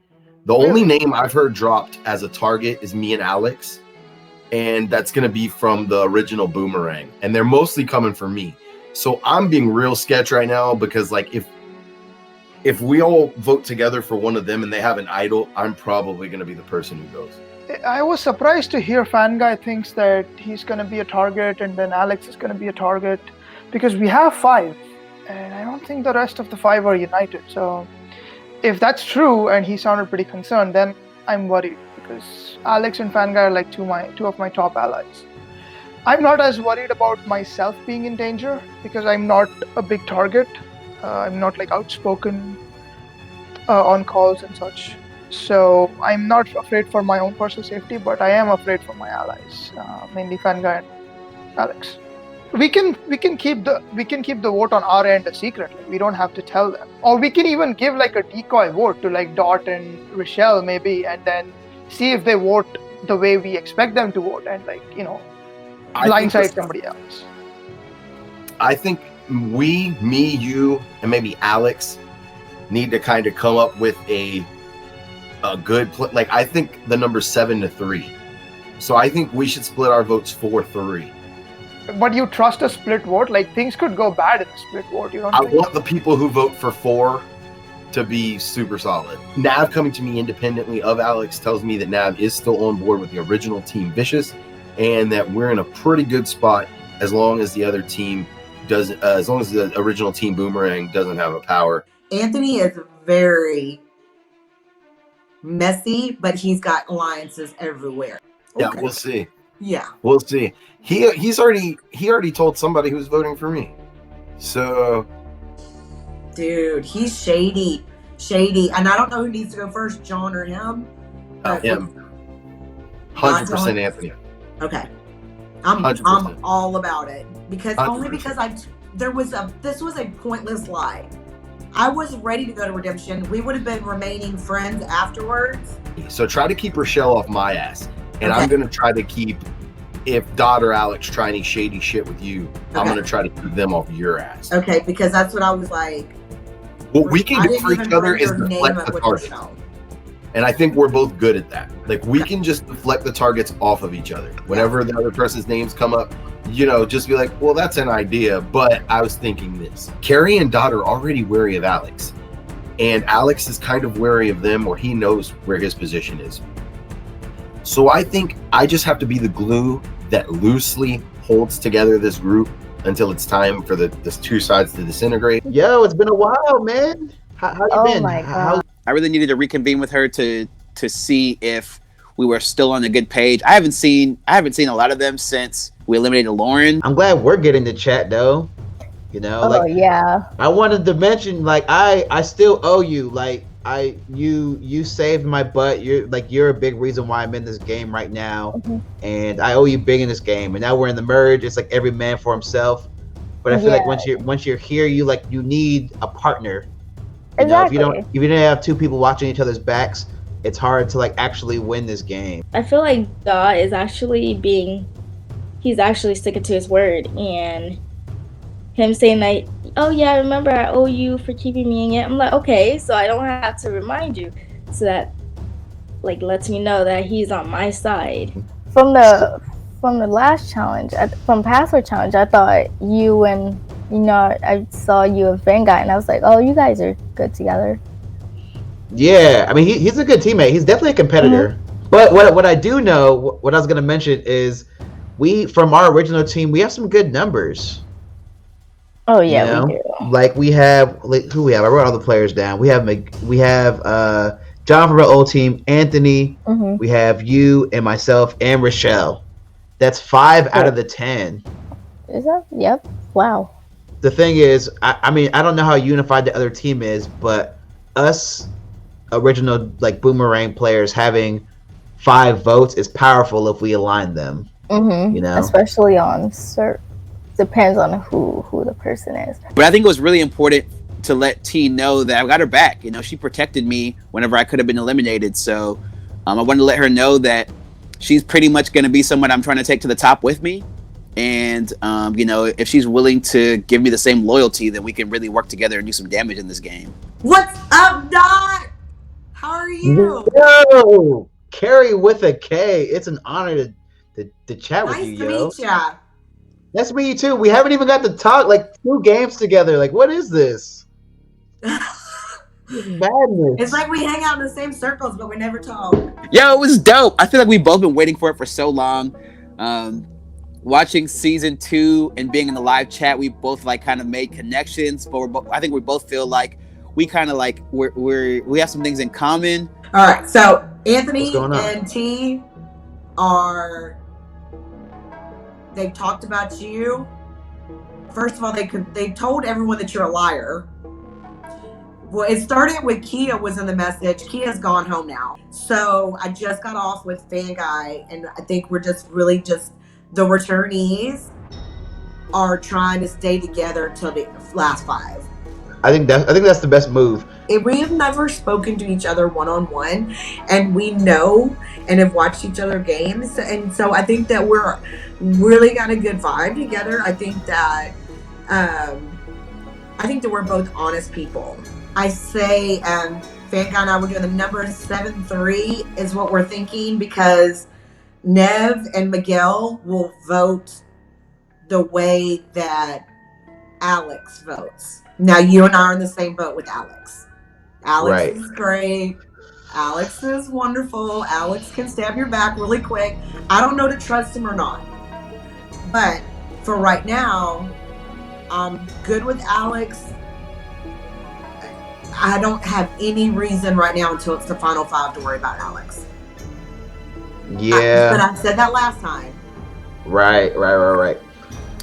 The only name I've heard dropped as a target is me and Alex. And that's going to be from the original Boomerang. And they're mostly coming for me. So I'm being real sketch right now because like if we all vote together for one of them and they have an idol, I'm probably going to be the person who goes. I was surprised to hear Fan Guy thinks that he's going to be a target and then Alex is going to be a target because we have 5 and I don't think the rest of the 5 are united. So if that's true and he sounded pretty concerned, then I'm worried because Alex and Fan Guy are like two of my top allies. I'm not as worried about myself being in danger because I'm not a big target. I'm not like outspoken on calls and such. So I'm not afraid for my own personal safety, but I am afraid for my allies, mainly Fan Guy and Alex. We can keep the vote on our end a secret. Like, we don't have to tell them, or we can even give like a decoy vote to like Dot and Rochelle maybe, and then see if they vote the way we expect them to vote, and like blindside somebody else. I think me, you, and maybe Alex need to kind of come up with a good like I think the number 7-3. So I think we should split our votes 4-3. But you trust a split vote? Like things could go bad in a split vote. You don't. I want the people who vote for 4 to be super solid. Nav coming to me independently of Alex tells me that Nav is still on board with the original Team Vicious, and that we're in a pretty good spot as long as the other team doesn't. As long as the original Team Boomerang doesn't have a power. Anthony is very messy, but he's got alliances everywhere. Yeah, we'll see. Yeah, we'll see. He already told somebody who's voting for me. So, dude, he's shady, and I don't know who needs to go first, John or him. Him. 100% Anthony. Okay, I'm 100%. all about it because 100%. only because this was a pointless lie. I was ready to go to redemption. We would have been remaining friends afterwards. So try to keep Rochelle off my ass. And okay. I'm going to try to keep, if Dot or Alex try any shady shit with you, okay. I'm going to try to keep them off your ass. Okay, because that's what I was like. What we can do for each other is deflect the target. And I think we're both good at that. Like, we can just deflect the targets off of each other. Whenever the other person's names come up, just be like, well, that's an idea, but I was thinking this. Carrie and Dot are already wary of Alex. And Alex is kind of wary of them, or he knows where his position is. So I think I just have to be the glue that loosely holds together this group until it's time for the two sides to disintegrate. Yo, it's been a while, man. How you been? My God. I really needed to reconvene with her to see if we were still on a good page. I haven't seen a lot of them since we eliminated Lauren. I'm glad we're getting the chat though. You know, Oh like yeah. I wanted to mention, like I still owe you. Like you saved my butt. You're a big reason why I'm in this game right now, and I owe you big in this game. And now we're in the merge. It's like every man for himself. But I feel like once you're here, you need a partner. You know, if you didn't have two people watching each other's backs, it's hard to like actually win this game. I feel like God is he's actually sticking to his word, and him saying that, oh yeah, remember I owe you for keeping me in it. I'm like, okay, so I don't have to remind you. So that like lets me know that he's on my side. From the last challenge, from password challenge, I thought you and I saw you and Vanguy, and I was like, oh, you guys are good together. Yeah, I mean he's a good teammate. He's definitely a competitor. But what I do know, what I was gonna mention is, from our original team, we have some good numbers. Oh yeah, we do. Like we have, who we have? I wrote all the players down. We have John from our old team, Anthony. We have you and myself and Rochelle. That's 5 out of the 10. Is that? Yep. Wow. The thing is, I mean, I don't know how unified the other team is, but us original like Boomerang players having 5 votes is powerful if we align them. You know, especially on depends on who the person is. But I think it was really important to let T know that I got her back. You know, she protected me whenever I could have been eliminated. So I wanted to let her know that she's pretty much going to be someone I'm trying to take to the top with me. And, you know, if she's willing to give me the same loyalty, then we can really work together and do some damage in this game. What's up, Dot? How are you? Yo, Carrie with a K. It's an honor to chat with you, yo. Nice to meet ya. That's me too. We haven't even got to talk like 2 games together. Like, what is this? Madness. It's like we hang out in the same circles, but we never talk. Yo, it was dope. I feel like we've both been waiting for it for so long. Watching season 2 and being in the live chat, we both like kind of made connections. But I think we both feel like we kind of like we have some things in common. All right, so Anthony and T they've talked about you. First of all, they told everyone that you're a liar. Well, it started with Kia was in the message. Kia's gone home now. So I just got off with Fanguy, and I think we're just really the returnees are trying to stay together till the last 5. I think that's the best move. We have never spoken to each other one-on-one, and we know and have watched each other games, and so I think that we're really got a good vibe together. I think that we're both honest people. I say Fanguy and I were doing the number 7-3 is what we're thinking, because Nev and Miguel will vote the way that Alex votes. Now you and I are in the same boat with Alex. Alex is great. Alex is wonderful. Alex can stab your back really quick. I don't know to trust him or not. But for right now, I'm good with Alex. I don't have any reason right now until it's the final 5 to worry about Alex. Yeah. But I said that last time. Right.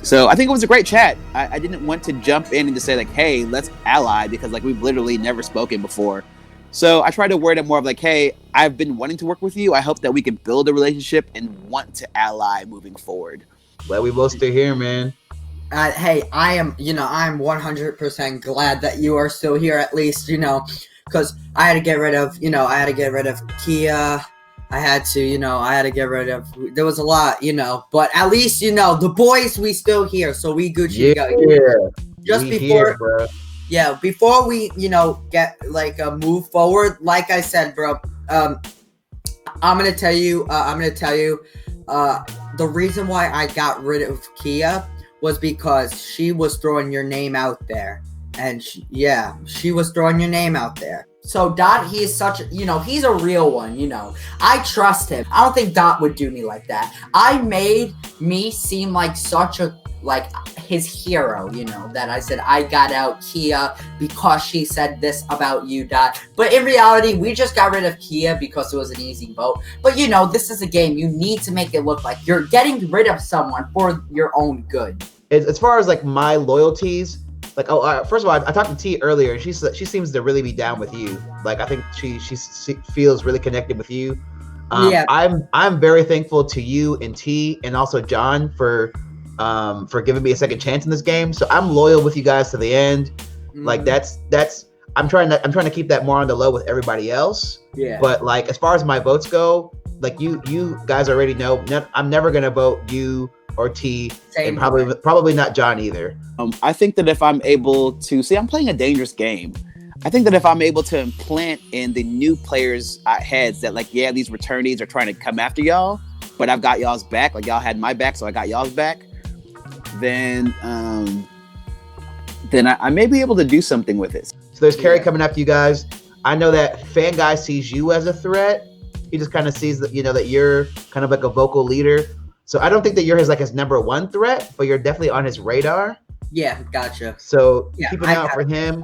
So I think it was a great chat. I didn't want to jump in and just say like, hey, let's ally, because like we've literally never spoken before. So I tried to word it more of like, hey, I've been wanting to work with you. I hope that we can build a relationship and want to ally moving forward. Glad we both still here, man. Hey, I am 100% glad that you are still here, at least, because I had to get rid of Kia. I had to get rid of, there was a lot, but at least, the boys, we still here, so we Gucci. Before we, get like a move forward, like I said, bro, I'm going to tell you, the reason why I got rid of Kia was because she was throwing your name out there. And she was throwing your name out there. So Dot, he is such, he's a real one, I trust him. I don't think Dot would do me like that. I made me seem like such a like his hero, that I said I got out Kia because she said this about you, Dot. But in reality, we just got rid of Kia because it was an easy vote. But this is a game. You need to make it look like you're getting rid of someone for your own good. As far as like my loyalties, like first of all, I talked to T earlier, and she seems to really be down with you. Like I think she feels really connected with you. Yeah. I'm very thankful to you and T and also John for giving me a second chance in this game. So I'm loyal with you guys to the end. Like that's I'm trying to keep that more on the low with everybody else. Yeah. But like as far as my votes go, like you guys already know, I'm never gonna vote you or T, and probably not John either. I think that if I'm able to I'm playing a dangerous game. I think that if I'm able to implant in the new players' heads that these returnees are trying to come after y'all, but I've got y'all's back, like y'all had my back, so I got y'all's back, then I may be able to do something with it. So there's Carrie coming after you guys. I know that Fan Guy sees you as a threat. He just kind of sees that that you're kind of like a vocal leader. So I don't think that you're his number one threat, but you're definitely on his radar. Yeah, gotcha. So keep an eye out for him.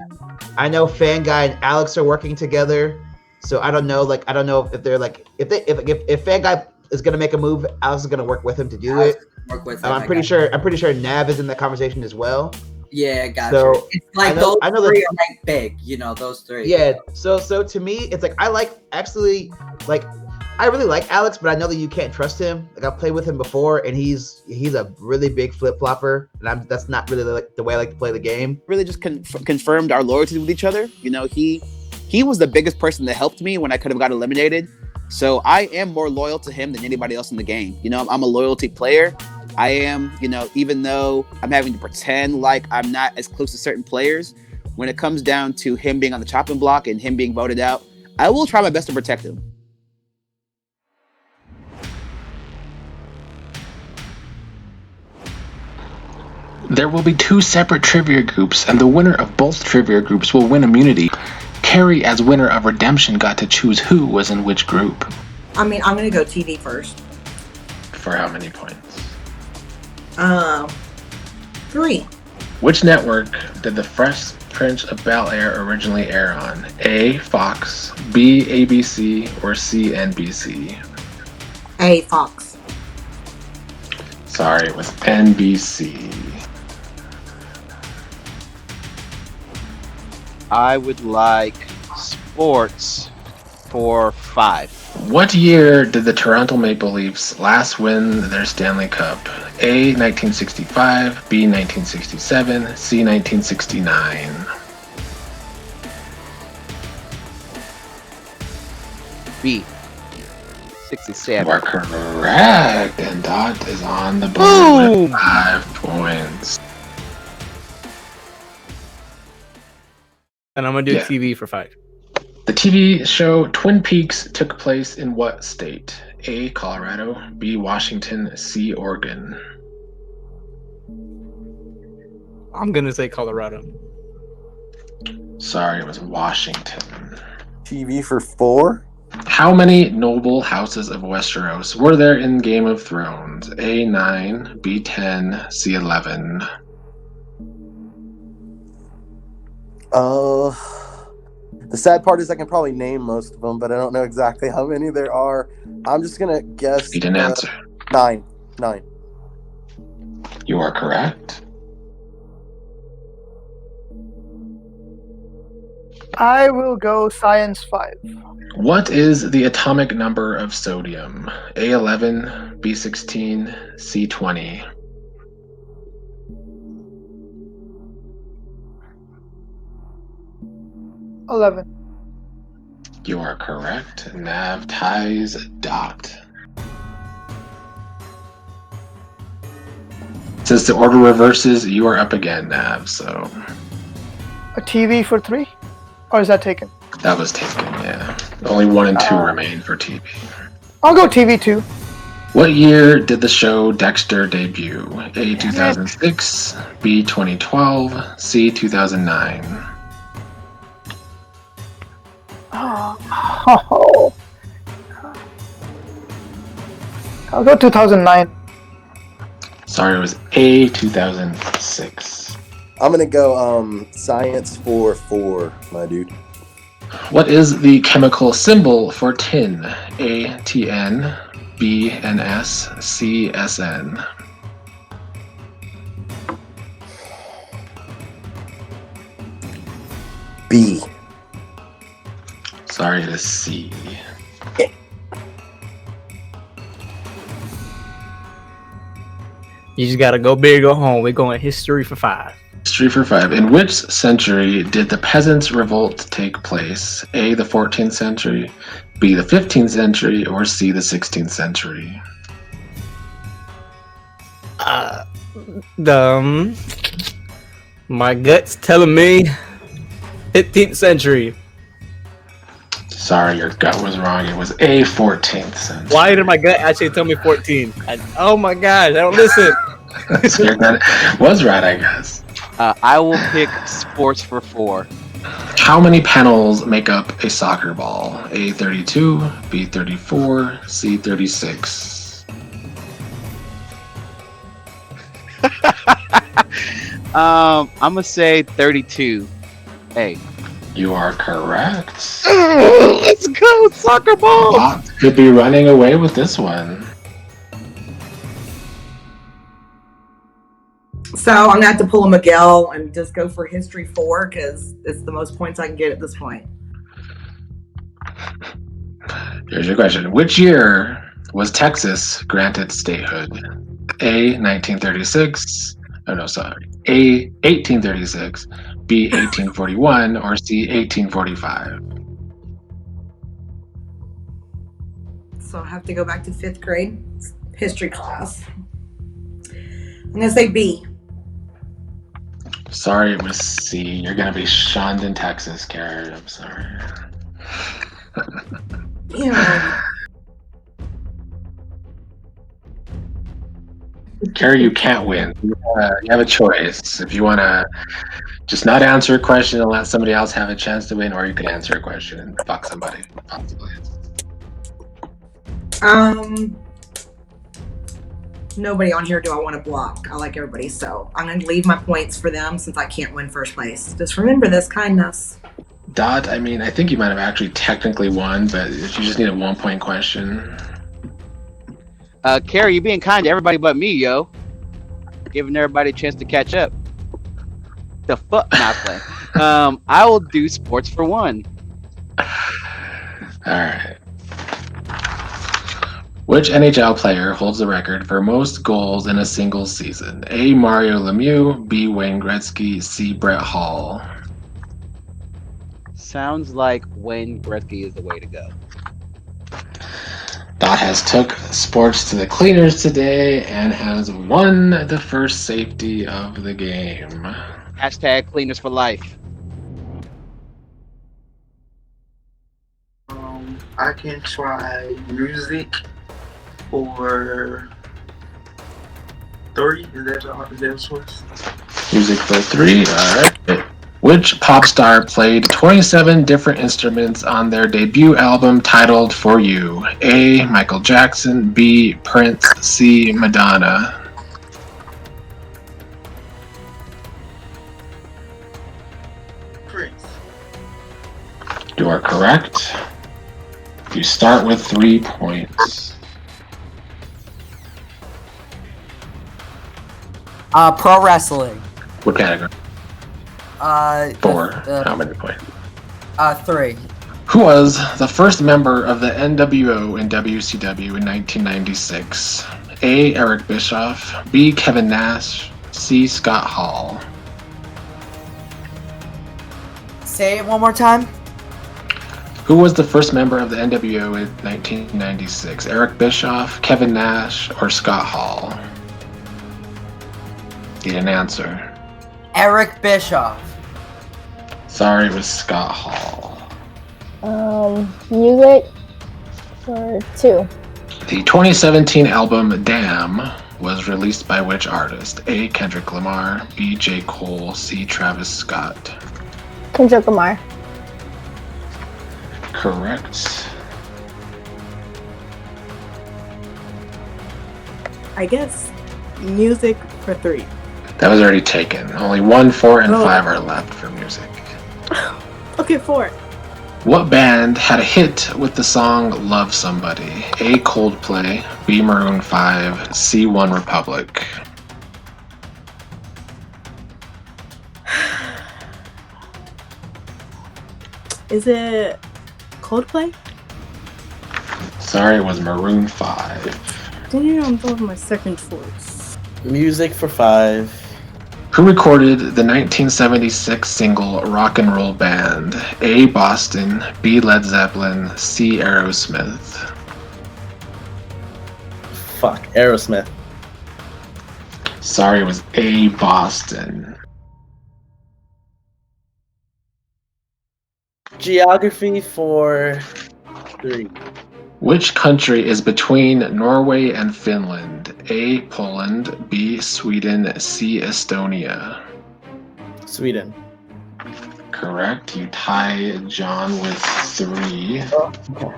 I know Fan Guy and Alex are working together. So I don't know if they're if Fan Guy is gonna make a move, Alex is gonna work with him to do it. Work with him, I'm pretty sure Nav is in the conversation as well. Yeah, gotcha. So it's like those three are like big, those three. Yeah. So to me, it's like I really like Alex, but I know that you can't trust him. Like I've played with him before, and he's a really big flip flopper, and that's not really the way I like to play the game. Really, just confirmed our loyalty with each other. He was the biggest person that helped me when I could have got eliminated. So I am more loyal to him than anybody else in the game. I'm a loyalty player. I am, even though I'm having to pretend like I'm not as close to certain players, when it comes down to him being on the chopping block and him being voted out, I will try my best to protect him. There will be 2 separate trivia groups, and the winner of both trivia groups will win immunity. Carrie, as winner of Redemption, got to choose who was in which group. I'm going to go TV first. For how many points? 3. Which network did The Fresh Prince of Bel-Air originally air on? A, Fox, B, ABC, or C, NBC? A, Fox. Sorry, it was NBC. I would like sports for 5. What year did the Toronto Maple Leafs last win their Stanley Cup? A, 1965, B, 1967, C, 1969. B, 67. You are correct, and Dot is on the board with 5 points. And I'm gonna do TV for 5. The TV show Twin Peaks took place in what state? A, Colorado, B, Washington, C, Oregon. I'm gonna say Colorado. Sorry, it was Washington. TV for 4? How many noble houses of Westeros were there in Game of Thrones? A, 9, B, 10, C, 11. The sad part is I can probably name most of them, but I don't know exactly how many there are. I'm just gonna guess. You didn't answer. 9. You are correct. I will go science 5. What is the atomic number of sodium? A11, B16, C20. $11. You are correct. Nav ties Dot. Since the order reverses, you are up again, Nav, so. A TV for 3? Or is that taken? That was taken, yeah. Only 1 and 2 remain for TV. I'll go TV 2. What year did the show Dexter debut? A, 2006, B, 2012, C, 2009. Oh. I'll go 2009. Sorry, it was A, 2006. I'm gonna go science for 4, my dude. What is the chemical symbol for tin? A, Tn, B, Ns, C, Sn. B. Sorry, it is C. You just gotta go big or home. We're going history for 5. History for 5. In which century did the Peasants' Revolt take place? A, the 14th century, B, the 15th century, or C, the 16th century? My gut's telling me 15th century. Sorry, your gut was wrong. It was A, 14th century. Why did my gut actually tell me 14? Oh my gosh, I don't listen. So your gut was right, I guess. I will pick sports for 4. How many panels make up a soccer ball? A, 32, B, 34, C, 36. I'm gonna say 32. Hey. You are correct. Let's go, soccer ball! Bot could be running away with this one. So I'm gonna have to pull a Miguel and just go for history 4 because it's the most points I can get at this point. Here's your question. Which year was Texas granted statehood? A, 1936. Oh, no, sorry. A, 1836. B, 1841. Or C, 1845. So I have to go back to 5th grade history class. I'm gonna say B. Sorry, it was C. You're going to be shunned in Texas, Carrie. I'm sorry. Yeah. Carrie, you can't win. You have a choice. If you want to just not answer a question and let somebody else have a chance to win, or you can answer a question and fuck somebody, possibly. Nobody on here do I want to block. I like everybody, so I'm going to leave my points for them since I can't win first place. Just remember this, kindness. Dot, I mean, I think you might have actually technically won, but you just need a 1-point question. Carrie, you being kind to everybody but me, yo. Giving everybody a chance to catch up. The fuck not playing. I will do sports for 1. Alright. Which NHL player holds the record for most goals in a single season? A, Mario Lemieux, B, Wayne Gretzky, C, Brett Hall. Sounds like Wayne Gretzky is the way to go. Dot has took sports to the cleaners today and has won the first safety of the game. Hashtag cleaners for life. I can try music for 3. Is that a choice? Music for 3. Alright. Which pop star played 27 different instruments on their debut album titled For You? A, Michael Jackson, B, Prince, C, Madonna. Prince. You are correct. You start with 3 points. Pro wrestling. What category? 4. How many points? 3. Who was the first member of the NWO and WCW in 1996? A, Eric Bischoff, B, Kevin Nash, C, Scott Hall. Say it one more time. Who was the first member of the NWO in 1996? Eric Bischoff, Kevin Nash, or Scott Hall? Need an answer. Eric Bischoff. Sorry, it was Scott Hall. Music for 2. The 2017 album Damn was released by which artist? A, Kendrick Lamar, B, J. Cole, C, Travis Scott. Kendrick Lamar. Correct. I guess Music for 3. That was already taken. Only 1, 4, and 5 are left for music. Okay, 4. What band had a hit with the song Love Somebody? A. Coldplay, B. Maroon 5, C. One Republic. Is it Coldplay? Sorry, it was Maroon 5. Damn, that was my second choice. Music for 5. Who recorded the 1976 single Rock and Roll Band? A. Boston, B. Led Zeppelin, C. Aerosmith. Fuck, Aerosmith. Sorry, it was A. Boston. Geography for 3. Which country is between Norway and Finland? A. Poland, B. Sweden, C. Estonia. Sweden. Correct. You tie John with 3. Oh, okay.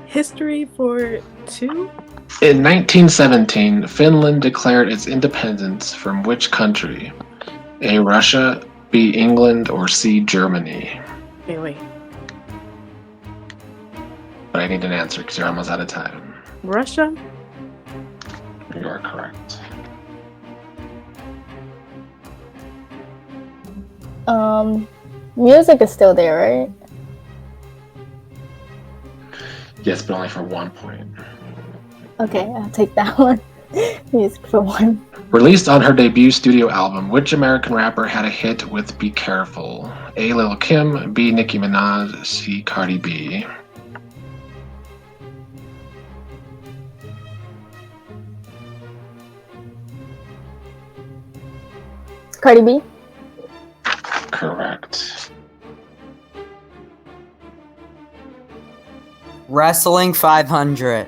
History for 2? In 1917, Finland declared its independence from which country? A. Russia, B. England, or C. Germany? Wait. But I need an answer because you're almost out of time. Russia? You are correct. Music is still there, right? Yes, but only for 1 point. Okay, I'll take that one. Music for 1. Released on her debut studio album, which American rapper had a hit with Be Careful? A. Lil' Kim, B. Nicki Minaj, C. Cardi B. Cardi B? Correct. Wrestling 500.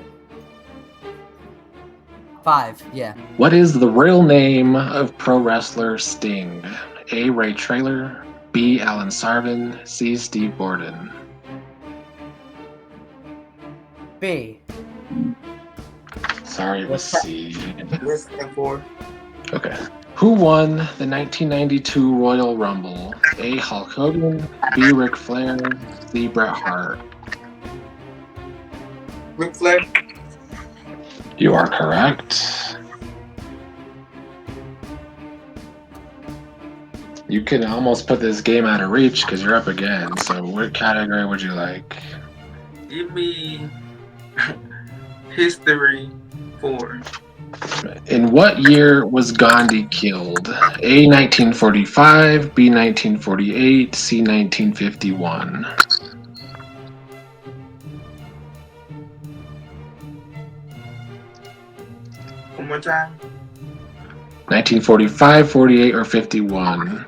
5, yeah. What is the real name of pro wrestler Sting? A. Ray Traylor, B. Alan Sarvin, C. Steve Borden. B. Sorry, it was C. Yes, and 4. Okay. Who won the 1992 Royal Rumble? A. Hulk Hogan, B. Ric Flair, C. Bret Hart. Ric Flair. You are correct. You can almost put this game out of reach because you're up again. So what category would you like? Give me history 4. In what year was Gandhi killed? A. 1945, B. 1948, C. 1951. One more time. 1945, 48, or 51?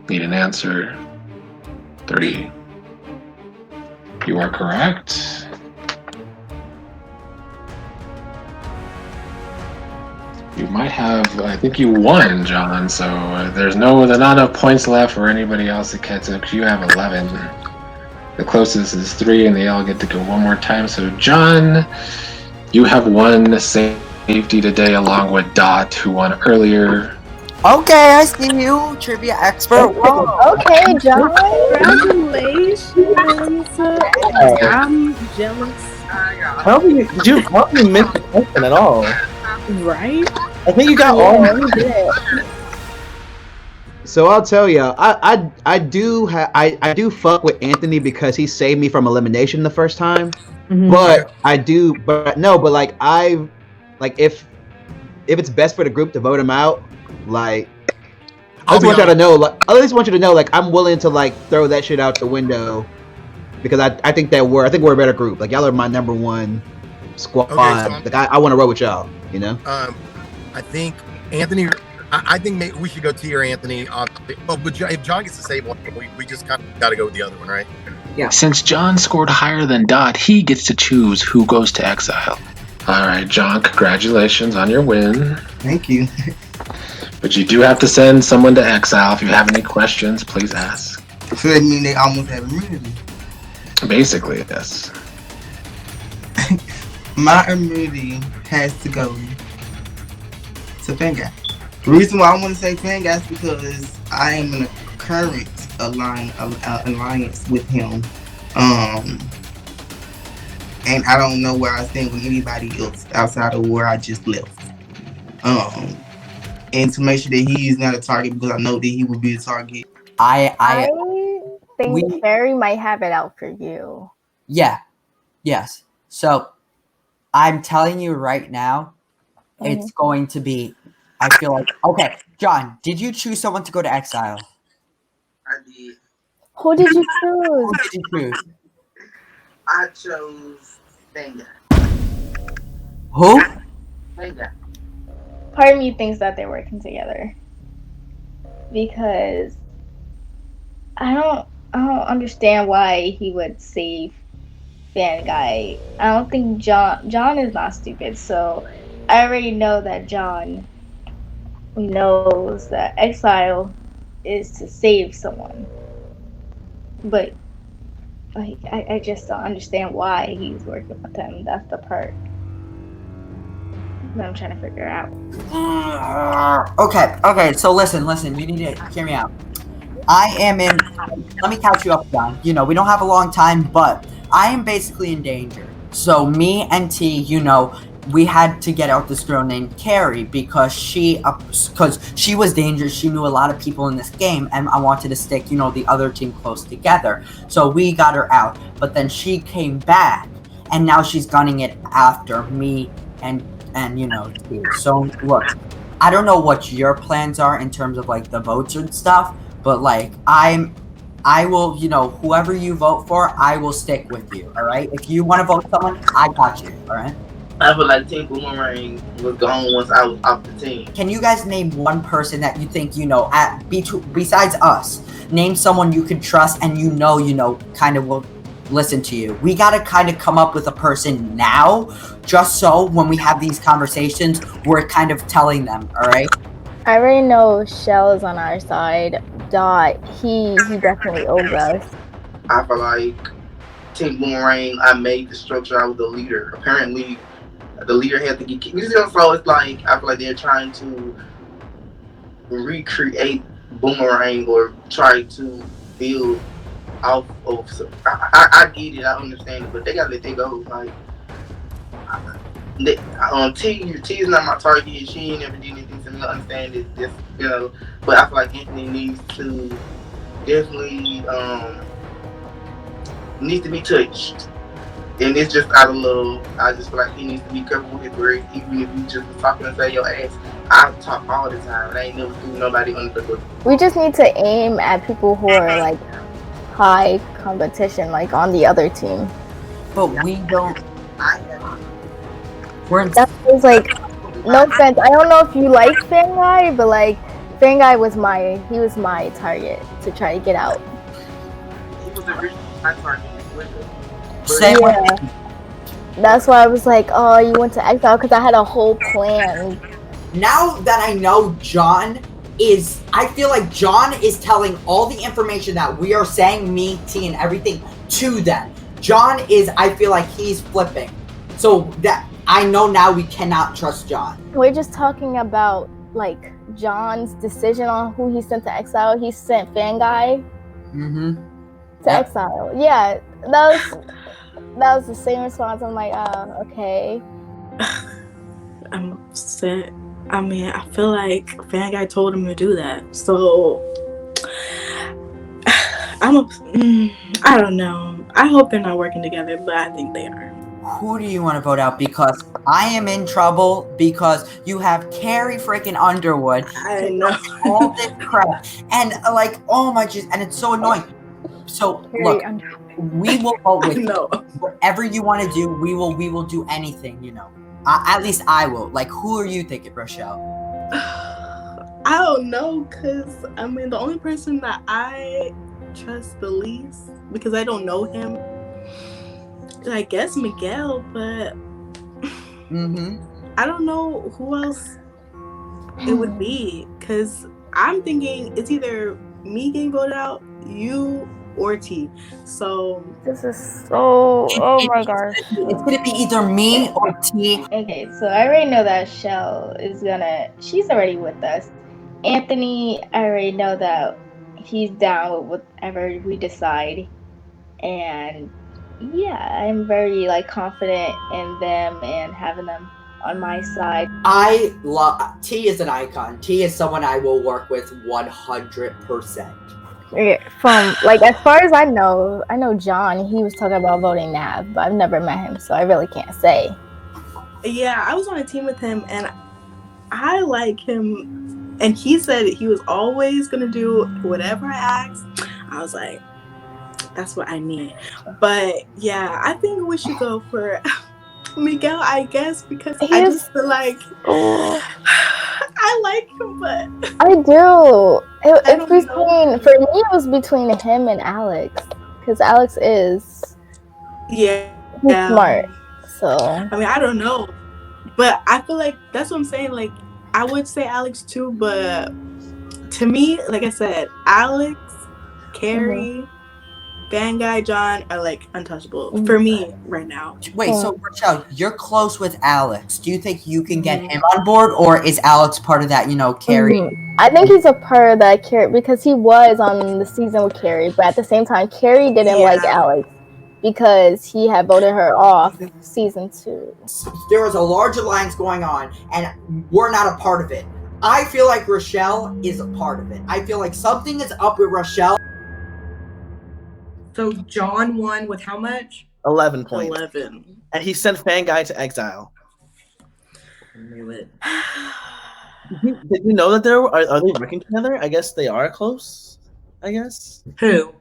Need an answer. 3. You are correct. You might have, I think you won, John, so there's not enough points left for anybody else to catch up. You have 11. The closest is 3, and they all get to go one more time. So, John, you have won safety today, along with Dot, who won earlier. Okay, I see you, trivia expert. Whoa. Okay, John. Congratulations. I'm jealous. How did you miss the question at all? Right? I think you got all. So I'll tell you, I do fuck with Anthony because he saved me from elimination the first time. Mm-hmm. But if it's best for the group to vote him out, like I just want you to know, like I'm willing to like throw that shit out the window because I think we're a better group. Like y'all are my number one squad. Okay, so I want to roll with y'all. You know. I think Anthony. I think maybe we should go tier Anthony. But if John gets to save one, we just kind of got to go with the other one, right? Yeah. Since John scored higher than Dot, he gets to choose who goes to exile. All right, John, congratulations on your win. Thank you. But you do have to send someone to exile. If you have any questions, please ask. So that means they almost have immunity. Basically, yes. My immunity has to go to Fanguy. The reason why I want to say Fanguy is because I am in a current alliance with him. And I don't know where I stand with anybody else outside of where I just left. And to make sure that he is not a target, because I know that he will be a target. I think we- Carrie might have it out for you. Yeah. Yes. So I'm telling you right now, it's going to be, I feel like, okay, John, did you choose someone to go to exile? I did. Who did you Who choose? did you choose? I chose Fanguy. Who? Fanguy. Part of me thinks that they're working together because I don't understand why he would save Fanguy. I don't think John is not stupid, so I already know that John knows that exile is to save someone. But like I just don't understand why he's working with him. That's the part that I'm trying to figure out. Okay, so listen, you need to hear me out. Let me catch you up, John. You know, we don't have a long time, but I am basically in danger. So me and T, you know, we had to get out this girl named Carrie because she was dangerous. She knew a lot of people in this game, and I wanted to stick, you know, the other team close together. So we got her out, but then she came back, and now she's gunning it after me and you know, T. So look, I don't know what your plans are in terms of like the votes and stuff, but like I will, you know, whoever you vote for, I will stick with you. All right. If you want to vote someone, I got you. All right. I feel like Team Boomerang was gone once I was off the team. Can you guys name one person that you think, you know, besides us, name someone you can trust and you know, kind of will listen to you. We got to kind of come up with a person now, just so when we have these conversations, we're kind of telling them. All right. I already know Shell is on our side. Dot, he definitely owes us. I feel like Team Boomerang, I made the structure. I was the leader. Apparently, the leader had to get kicked. So it's like, I feel like they're trying to recreate Boomerang or try to build off of. I get it, I understand it, but they gotta let that go. Like, T is not my target. She ain't never did anything to me. I understand it, just, you know. But I feel like Anthony needs to definitely needs to be touched. And it's just out of love. I just feel like he needs to be careful with his words, even if you just talking and say your ass. I talk all the time, and I ain't never threw nobody under the bus. We just need to aim at people who are like high competition, like on the other team. But we don't. That was like, no offense. I don't know if you like Fanguy, but like Fanguy was my target to try to get out. He was originally my target. Yeah. That's why I was like, oh, you went to exile, because I had a whole plan. Now that I know I feel like John is telling all the information that we are saying, me, T, and everything to them. I feel like he's flipping. So that I know now we cannot trust John. We're just talking about like John's decision on who he sent to exile. He sent Fanguy to exile. Yeah, that was the same response. I'm like, okay. I'm upset. I mean, I feel like Fanguy told him to do that. So I don't know. I hope they're not working together, but I think they are. Who do you want to vote out? Because I am in trouble because you have Carrie freaking Underwood. I know. All this crap. And like, oh my jeez, and it's so annoying. So look, we will vote with you. Whatever you want to do, we will do anything, you know. At least I will. Like, who are you thinking, Rochelle? I don't know, because I mean, the only person that I trust the least, because I don't know him, I guess Miguel, but I don't know who else it would be, because I'm thinking it's either me getting voted out, you or T. So this is so. Oh my gosh. It's gonna be either me or T. Okay, so I already know that Shell is gonna. She's already with us. Anthony, I already know that he's down with whatever we decide, and yeah, I'm very like confident in them and having them on my side. I love T is an icon. T is someone I will work with 100%. Okay, from like as far as I know John. He was talking about voting Nav, but I've never met him, so I really can't say. yeah, I was on a team with him, and I like him. And he said he was always gonna do whatever I asked. I was like, that's what I need. But yeah, I think we should go for Miguel, I guess, because I just feel like I like him, but I do. It's between for me. It was between him and Alex, because Alex is he's smart. So I mean, I don't know, but I feel like that's what I'm saying. Like, I would say Alex too, but to me, like I said, Alex, Carrie, Van Guy, John are like untouchable for me right now. Wait, so Rochelle, you're close with Alex. Do you think you can get him on board, or is Alex part of that, Carrie? I think he's a part of that Carrie, because he was on the season with Carrie, but at the same time, Carrie didn't like Alex because he had voted her off season 2. There was a large alliance going on, and we're not a part of it. I feel like Rochelle is a part of it. I feel like something is up with Rochelle. So John won with how much? 11 points. 11. And he sent Fan Guy to exile. I knew it. Did you know that are they working together? I guess they are close. I guess. Who?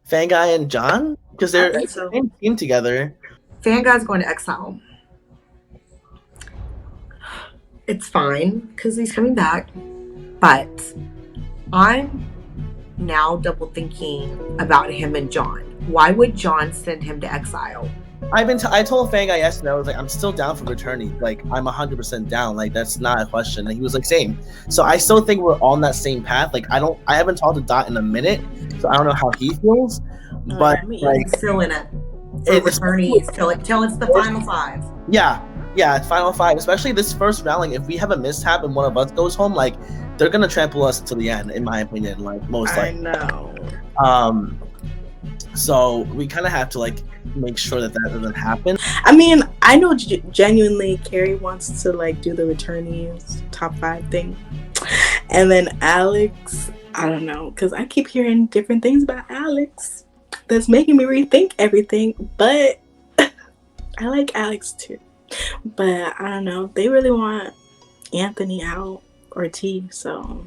Fan Guy and John, because they're I think so. same team together. Fan Guy's going to exile. It's fine because he's coming back, but I'm now double thinking about him and John. Why would John send him to exile? I told Fang Guy yesterday, I was like, I'm still down for returning. Like, I'm 100% down. Like, that's not a question. And he was like, same. So I still think we're on that same path. Like, I haven't talked to Dot in a minute, so I don't know how he feels. But like, still in it. For returnees till it's the final 5. Yeah, final 5. Especially this first round. Like, if we have a mishap and one of us goes home, like, they're gonna trample us to the end, in my opinion. Like, most likely. I know. So we kind of have to like make sure that doesn't happen. I mean, I know genuinely Carrie wants to like do the returnees top 5 thing, and then Alex, I don't know, because I keep hearing different things about Alex that's making me rethink everything. But I like Alex too. But I don't know, they really want Anthony out or T, so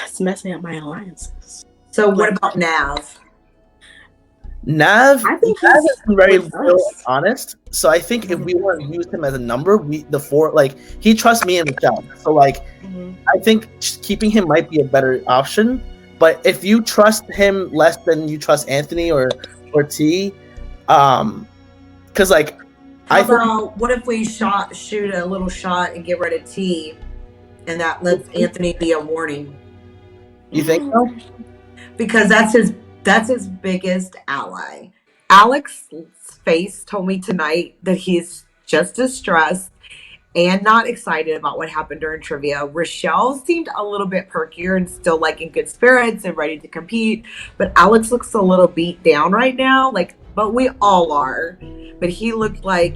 it's messing up my alliances. So what about Nav? Nav, I think Nav is very with real us. honest. So I think if we want to use him as a number, he trusts me and Michelle. So like, I think keeping him might be a better option. But if you trust him less than you trust Anthony or T, because like, What if we shoot a little shot and get rid of T, and that lets Anthony be a warning? You think so? Because that's his biggest ally. Alex's face told me tonight that he's just distressed and not excited about what happened during trivia. Rochelle seemed a little bit perkier and still like in good spirits and ready to compete, but Alex looks a little beat down right now. But we all are. But he looked like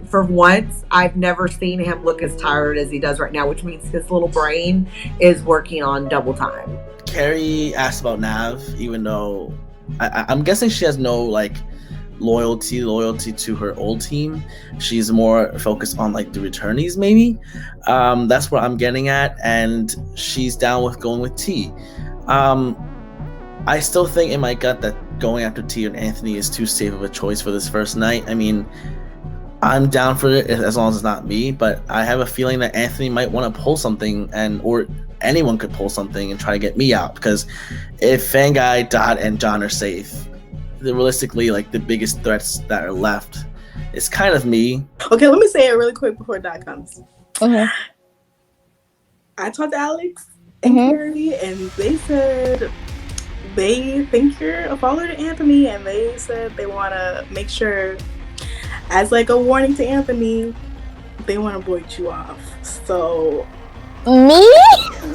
for once, I've never seen him look as tired as he does right now, which means his little brain is working on double time. Carrie asked about Nav, even though I'm guessing she has no like loyalty to her old team. She's more focused on like the returnees, maybe. That's what I'm getting at, and she's down with going with T. I still think in my gut that going after T and Anthony is too safe of a choice for this first night. I mean, I'm down for it as long as it's not me, but I have a feeling that Anthony might want to pull something, or anyone could pull something and try to get me out, because if Fanguy, Dot, and John are safe, realistically, like the biggest threats that are left is kind of me. Okay, let me say it really quick before Dot comes. Okay. I talked to Alex and Carrie, and they said they think you're a follower to Anthony, and they said they want to make sure, as like a warning to Anthony, they want to void you off. So me?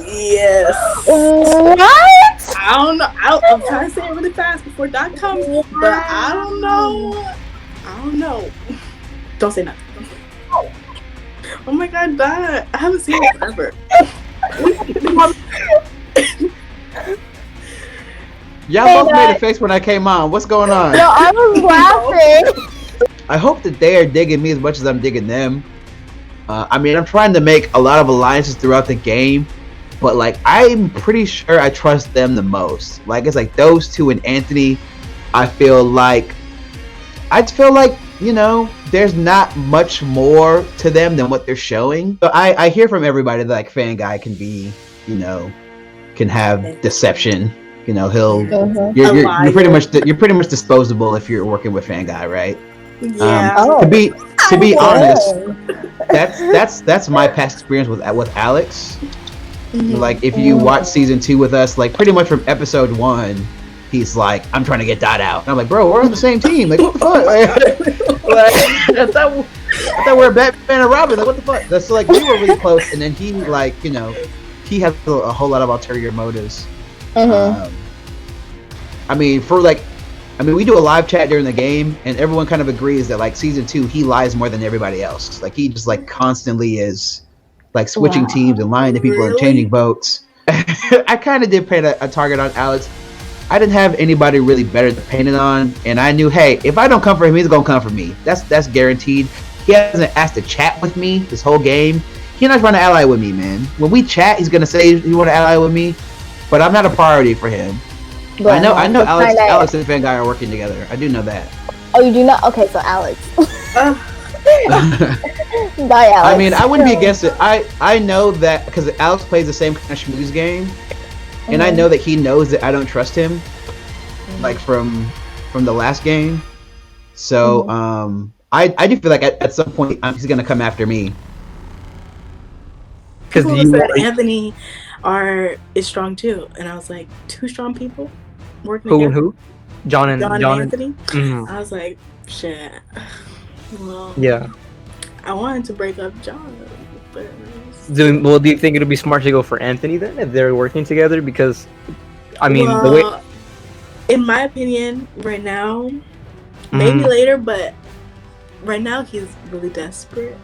Yes. What? I don't know. I'm trying to say it really fast before Doc comes, but I don't know. Don't say nothing. Oh my God, Doc! I haven't seen it forever. Y'all both made a face when I came on. What's going on? No, I was laughing. I hope that they are digging me as much as I'm digging them. I mean, I'm trying to make a lot of alliances throughout the game, but like, I'm pretty sure I trust them the most. Like, it's like those two and Anthony. I feel like, you know, there's not much more to them than what they're showing. So I hear from everybody that like Fan Guy can be, you know, can have deception. You know, you're pretty much disposable if you're working with Fan Guy, right? Yeah. To be honest, that's my past experience with Alex. Mm-hmm. Like, if you watch season 2 with us, like pretty much from episode 1, he's like, I'm trying to get Dot out. And I'm like, bro, we're on the same team. Like, what the fuck? Like, I thought we were Batman and Robin. Like, what the fuck? That's like, we were really close, and then he, like, you know, he has a whole lot of ulterior motives. I mean, we do a live chat during the game, and everyone kind of agrees that like season 2, he lies more than everybody else. Like, he just like constantly is like switching teams and lying to people and changing votes. I kind of did paint a target on Alex. I didn't have anybody really better to paint it on, and I knew, hey, if I don't come for him, he's gonna come for me. That's guaranteed. He hasn't asked to chat with me this whole game. He's not trying to ally with me, man. When we chat, he's gonna say he want to ally with me, but I'm not a priority for him. I know Alex and Fan Guy are working together. I do know that. Oh, you do not? Okay, so Alex. Bye, Alex. I mean, I wouldn't be against it. I know that because Alex plays the same kind of schmooze game, and I know that he knows that I don't trust him, like from the last game. So I do feel like at some point he's gonna come after me. Because said Anthony is strong too, and I was like, 2 strong people working together. Who? John and Anthony. Mm-hmm. I was like, shit. Well, yeah. I wanted to break up John, but do you think it would be smart to go for Anthony then if they're working together? Because, I mean, in my opinion, right now, maybe later, but right now he's really desperate.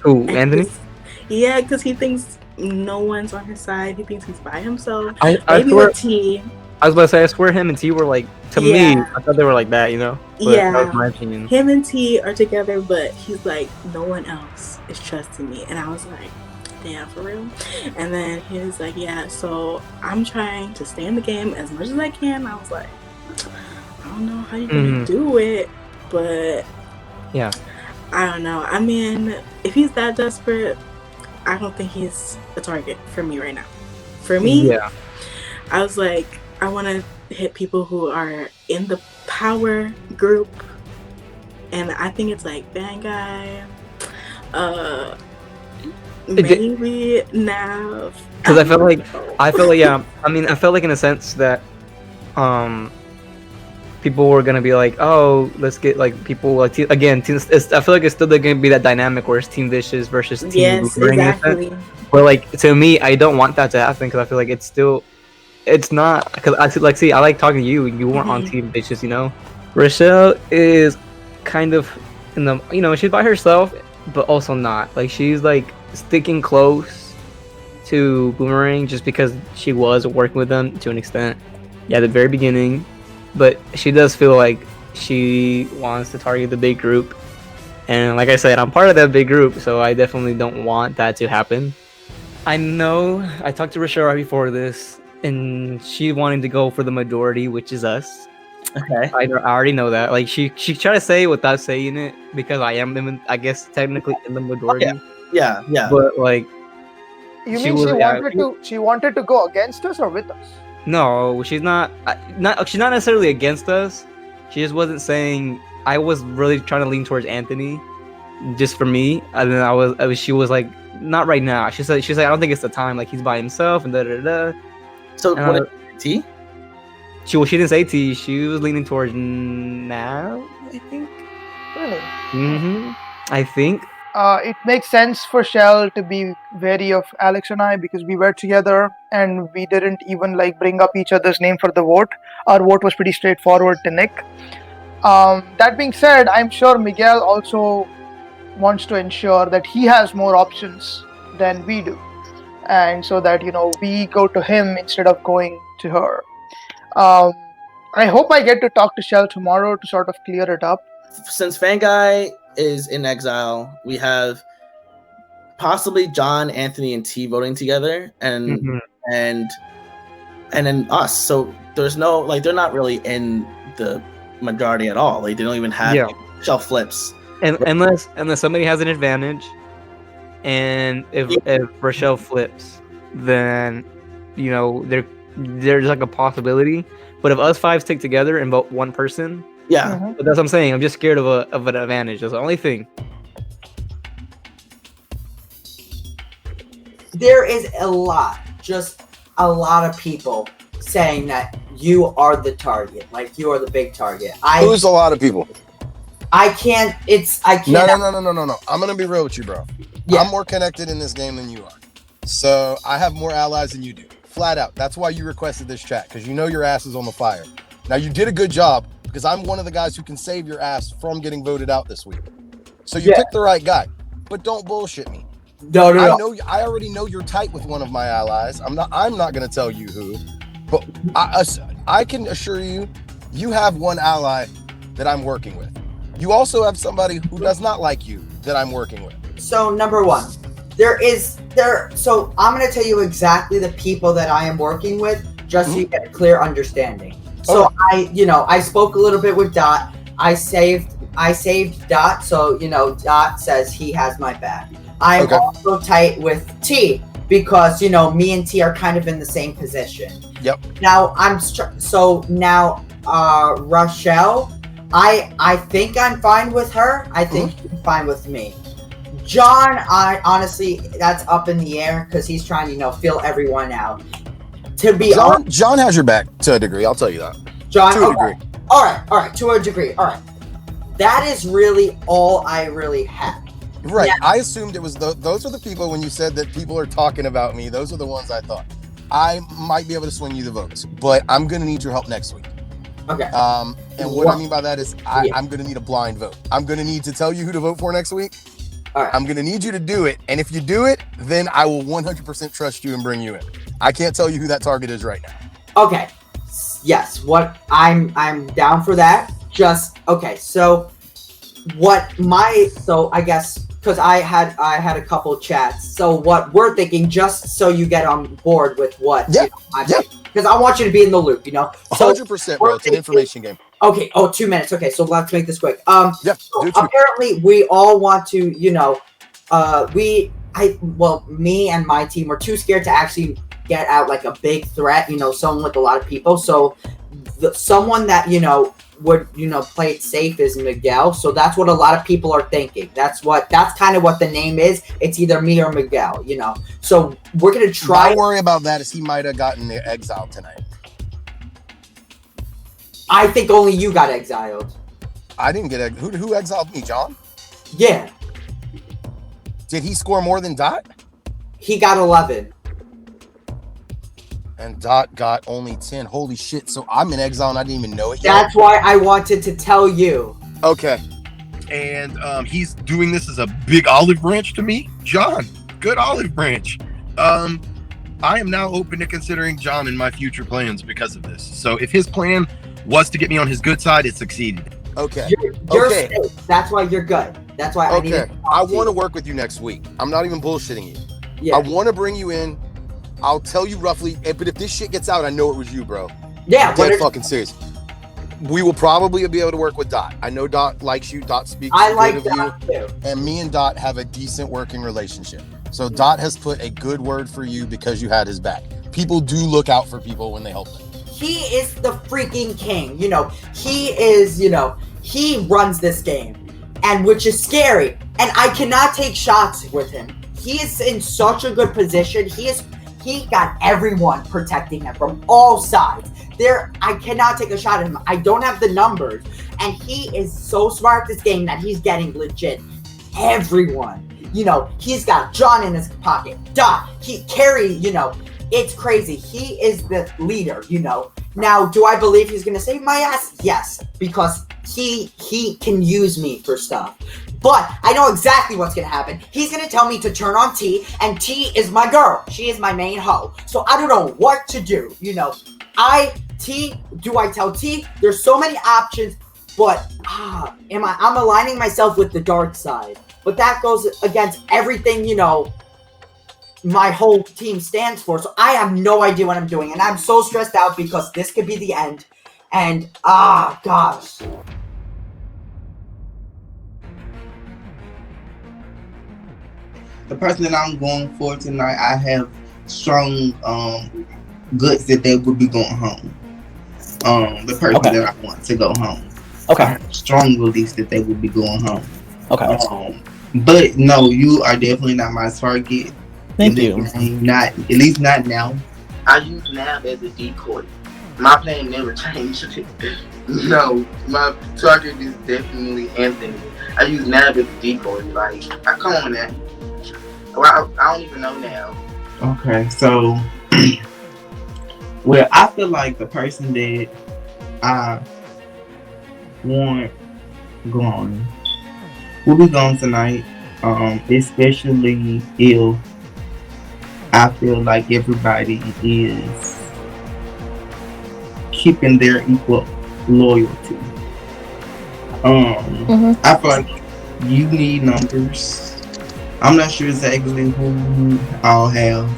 Who, Anthony? Yeah, because he thinks no one's on his side. He thinks he's by himself. Maybe with T. I was about to say, I swear him and T were like, to me, I thought they were like that, you know? But that was my opinion. Him and T are together, but he's like, no one else is trusting me. And I was like, damn, for real? And then he was like, yeah, so I'm trying to stay in the game as much as I can. I was like, I don't know how you're going to do it, but yeah, I don't know. I mean, if he's that desperate, I don't think he's a target for me right now. For me, I was like, I want to hit people who are in the power group, and I think it's like Fan Guy, maybe Nav. Because I felt like yeah. I mean, I felt like in a sense that, people were gonna be like, oh, let's get like people like again. I feel like it's still gonna be that dynamic where it's Team Vicious versus Team Boomerang. Exactly. But like to me, I don't want that to happen because I feel like it's not because I like talking to you. You weren't on Team Vicious, you know. Rochelle is kind of in the, you know, she's by herself, but also not. Like, she's like sticking close to Boomerang just because she was working with them to an extent. Yeah, at the very beginning. But she does feel like she wants to target the big group. And like I said, I'm part of that big group, so I definitely don't want that to happen. I know I talked to Rochelle right before this, and she wanted to go for the majority, which is us. Okay. I already know that. Like, she tried to say it without saying it, because I am, I guess, technically in the majority. Yeah. But, like... You mean she wanted to go against us or with us? No, she's not necessarily against us. She just wasn't saying. I was really trying to lean towards Anthony, just for me. And then she was like, not right now. She's like, I don't think it's the time. Like, he's by himself and da da da. So what? T? She didn't say T. She was leaning towards now, I think. Really? I think. It makes sense for Shell to be wary of Alex and I because we were together and we didn't even like bring up each other's name for the vote. Our vote was pretty straightforward to Nick. That being said, I'm sure Miguel also wants to ensure that he has more options than we do, and so that we go to him instead of going to her. I hope I get to talk to Shell tomorrow to sort of clear it up. Since Fanguy is in exile, we have possibly John, Anthony, and T voting together, and then us. So there's no like they're not really in the majority at all. Like they don't even have Shell flips. And unless somebody has an advantage, and if Rochelle flips, then there's like a possibility. But if us five stick together and vote one person, but that's what I'm saying. I'm just scared of an advantage. That's the only thing. There is a lot of people saying that you are the target, like you are the big target. Who's a lot of people? I can't. No. I'm gonna be real with you, bro. Yeah. I'm more connected in this game than you are. So I have more allies than you do. Flat out. That's why you requested this chat, because you know your ass is on the fire. Now you did a good job, because I'm one of the guys who can save your ass from getting voted out this week. So you picked the right guy. But don't bullshit me. No. I already know you're tight with one of my allies. I'm not gonna tell you who, but I can assure you, you have one ally that I'm working with. You also have somebody who does not like you that I'm working with. So number one, so I'm going to tell you exactly the people that I am working with, just so you get a clear understanding. So I spoke a little bit with Dot. I saved Dot, so Dot says he has my back. I'm also tight with T because me and T are kind of in the same position. Yep. Now Rochelle, I think I'm fine with her. I think she's fine with me. John, I honestly, that's up in the air because he's trying to feel everyone out. To be honest, John has your back to a degree. I'll tell you that. John, to a degree. All right, to a degree. All right, that is really all I really have. Right. Yeah. I assumed it was those are the people when you said that people are talking about me. Those are the ones I thought. I might be able to swing you the votes, but I'm gonna need your help next week. Okay. And what I mean by that is I'm gonna need a blind vote. I'm gonna need to tell you who to vote for next week. All right. I'm gonna need you to do it, and if you do it, then I will 100% trust you and bring you in. I can't tell you who that target is right now. Okay. Yes. What I'm down for that. Just okay. So I guess because I had a couple chats. So what we're thinking, just so you get on board with what. Yeah. Because I want you to be in the loop. So 100%, bro. It's an information game. Okay. 2 minutes. Okay. So let's make this quick. Yeah. So apparently we all want to. Me and my team were too scared to actually get out like a big threat. Someone with a lot of people. So someone that would play it safe is Miguel. So that's what a lot of people are thinking. That's kind of what the name is. It's either me or Miguel. So we're gonna try. Don't worry about that, as he might have gotten exiled tonight. I think only you got exiled. I didn't get who exiled me, John? Yeah. Did he score more than Dot? He got 11. And Dot got only 10. Holy shit. So I'm in exile and I didn't even know it yet. That's why I wanted to tell you. Okay. And he's doing this as a big olive branch to me. John, good olive branch. I am now open to considering John in my future plans because of this. So if his plan was to get me on his good side, it succeeded. Okay. You're safe. That's why you're good. That's why I want to work with you next week. I'm not even bullshitting you. Yeah. I want to bring you in. I'll tell you roughly, but if this shit gets out, I know it was you, bro. Yeah. I'm dead fucking serious. We will probably be able to work with Dot. I know Dot likes you. Dot speaks good of you. Too. And me and Dot have a decent working relationship. So Dot has put a good word for you because you had his back. People do look out for people when they help them. He is the freaking king. He is, he runs this game. And which is scary. And I cannot take shots with him. He is in such a good position. He got everyone protecting him from all sides. I cannot take a shot at him. I don't have the numbers. And he is so smart at this game that he's getting legit everyone. You know, he's got John in his pocket. Carrie, you know, it's crazy. He is the leader, you know. Now, do I believe he's going to save my ass? Yes, because he can use me for stuff. But I know exactly what's going to happen. He's going to tell me to turn on T, and T is my girl. She is my main hoe. So I don't know what to do, you know. Do I tell T? There's so many options, but I'm aligning myself with the dark side. But that goes against everything, you know, my whole team stands for. So I have no idea what I'm doing. And I'm so stressed out because this could be the end. And, gosh. The person that I'm going for tonight, I have strong guts that they will be going home. The person that I want to go home. Okay. I have strong beliefs that they will be going home. Okay. But no, you are definitely not my target. Thank you. Not, at least not now. I use Nav as a decoy. My plan never changed. No, my target is definitely Anthony. I use Nav as a decoy. Like, come on now. Well, I don't even know now. Okay, so, well, I feel like the person that I want gone will be gone tonight, especially if I feel like everybody is keeping their equal loyalty. I feel like you need numbers. I'm not sure exactly who I'll have,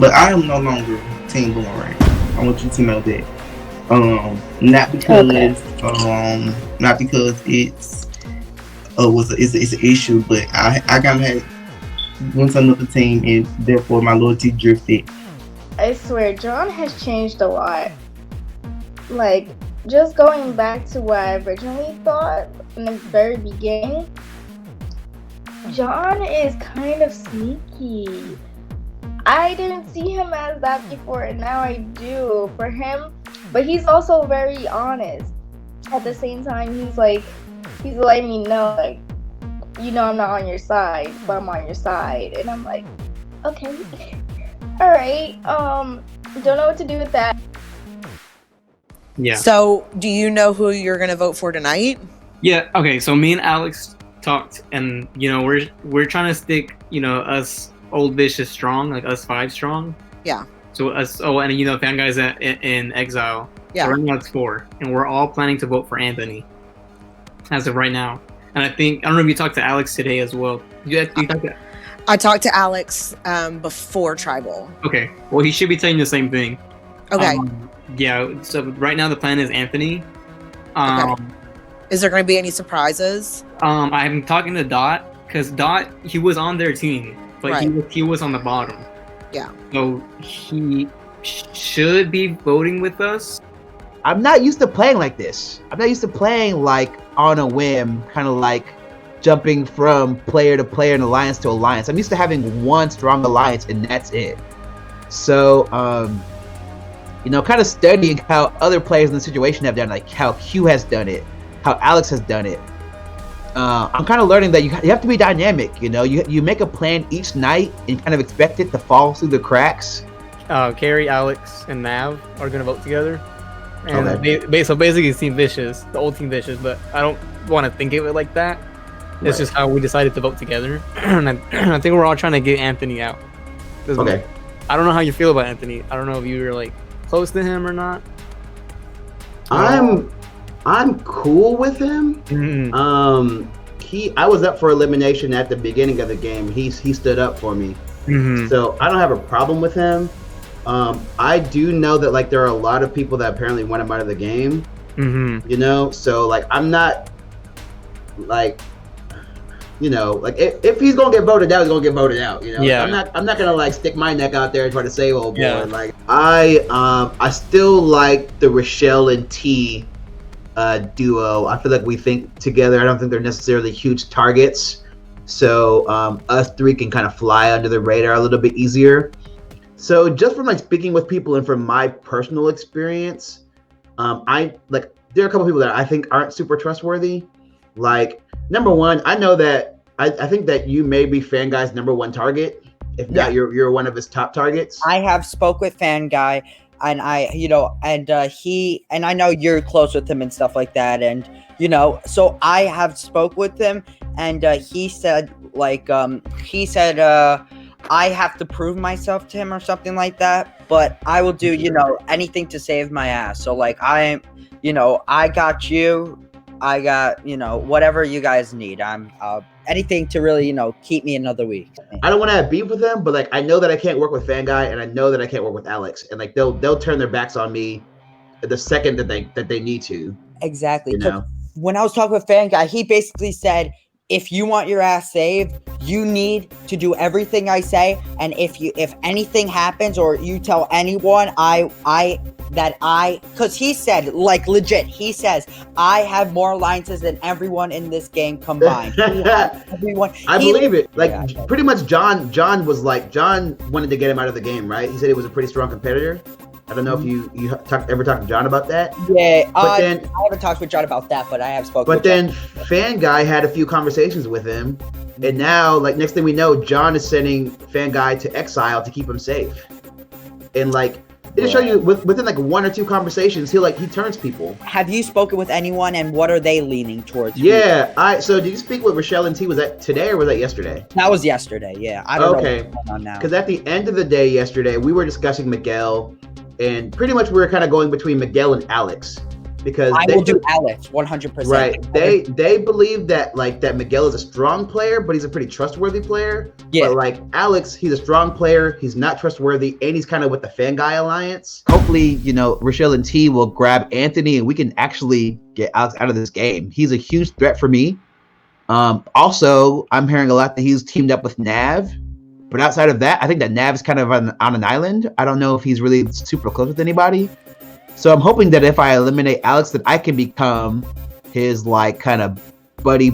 but I am no longer Team Boomerang. I want you to know that. Not because it's an issue, but I kind of went to another team, and therefore my loyalty drifted. I swear, John has changed a lot. Like, just going back to what I originally thought in the very beginning, John is kind of sneaky. I didn't see him as that before, and now I do for him. But he's also very honest. At the same time, he's letting me know, like, you know, I'm not on your side, but I'm on your side. And I'm like, okay, all right. Don't know what to do with that. Yeah. So, do you know who you're gonna vote for tonight? Yeah. Okay. So me and Alex talked, and you know, we're trying to stick, you know, us old vicious strong, like us 5 strong. Yeah. So us. Oh, and you know, fan guys in exile. Yeah. So right now it's 4, and we're all planning to vote for Anthony as of right now. And I don't know if you talked to Alex today as well. You talked to? I talked to Alex before Tribal. Okay. Well, he should be telling you the same thing. Okay. Yeah. So right now the plan is Anthony. Okay. Is there going to be any surprises? I'm talking to Dot, because Dot, he was on their team, but Right. he was on the bottom. Yeah. So he should be voting with us. I'm not used to playing like this. I'm not used to playing like on a whim, kind of like jumping from player to player and alliance to alliance. I'm used to having one strong alliance and that's it. So, you know, kind of studying how other players in the situation have done, like how Q has done it, how Alex has done it. I'm kind of learning that you have to be dynamic. You know, you make a plan each night and kind of expect it to fall through the cracks. Carrie, Alex, and Nav are gonna vote together. And Okay. so basically it's Team Vicious, the old Team Vicious, but I don't want to think of it like that. It's just how we decided to vote together. And I think we're all trying to get Anthony out. Okay. I don't know how you feel about Anthony. I don't know if you were like close to him or not. I'm cool with him. I was up for elimination at the beginning of the game. He stood up for me. So I don't have a problem with him. I do know that like there are a lot of people that apparently want him out of the game. You know, so like I'm not like, you know, like if he's gonna get voted out, he's gonna get voted out. You know, Yeah. I'm not gonna like stick my neck out there and try to save old boy. Yeah. Like I still like the Rochelle and T duo. I feel like we think together. I don't think they're necessarily huge targets, so us 3 can kind of fly under the radar a little bit easier. So just from like speaking with people and from my personal experience, I like there are a couple people that I think aren't super trustworthy. Like number one, I know that I think that you may be Fan Guy's number one target. If not, you're one of his top targets. I have spoke with Fan Guy, and he and I know you're close with him and stuff like that, and so I have spoke with him, and he said I have to prove myself to him or something like that, but I will do anything to save my ass. So like I got you, I got whatever you guys need. I'm anything to really keep me another week. I don't want to have beef with them, but like I know that I can't work with Fan Guy, and I know that I can't work with Alex, and like they'll turn their backs on me the second that they need to. Exactly. When I was talking with Fan Guy, he basically said, if you want your ass saved, you need to do everything I say, and if anything happens or you tell anyone, because he said, like legit, he says, I have more alliances than everyone in this game combined. Everyone. I believe it. Like pretty much John wanted to get him out of the game, right? He said he was a pretty strong competitor. I don't know if you ever talked to John about that. Yeah, but then, I haven't talked with John about that, but I have spoken. But then Fan Guy had a few conversations with him, and now, like next thing we know, John is sending Fan Guy to exile to keep him safe. And like it'll show you within like one or two conversations, he turns people. Have you spoken with anyone, and what are they leaning towards? Yeah, so did you speak with Rochelle and T? Was that today or was that yesterday? That was yesterday. Yeah, I don't know what's going on now. Because at the end of the day yesterday, we were discussing Miguel. And pretty much we were kind of going between Miguel and Alex because I will do Alex 100%. Right. They believe that that Miguel is a strong player, but he's a pretty trustworthy player. Yeah. But like Alex, he's a strong player. He's not trustworthy, and he's kind of with the Fan Guy alliance. Hopefully, Rochelle and T will grab Anthony, and we can actually get Alex out of this game. He's a huge threat for me. Also, I'm hearing a lot that he's teamed up with Nav. But outside of that, I think that Nav's kind of on an island. I don't know if he's really super close with anybody. So I'm hoping that if I eliminate Alex, that I can become his like kind of buddy.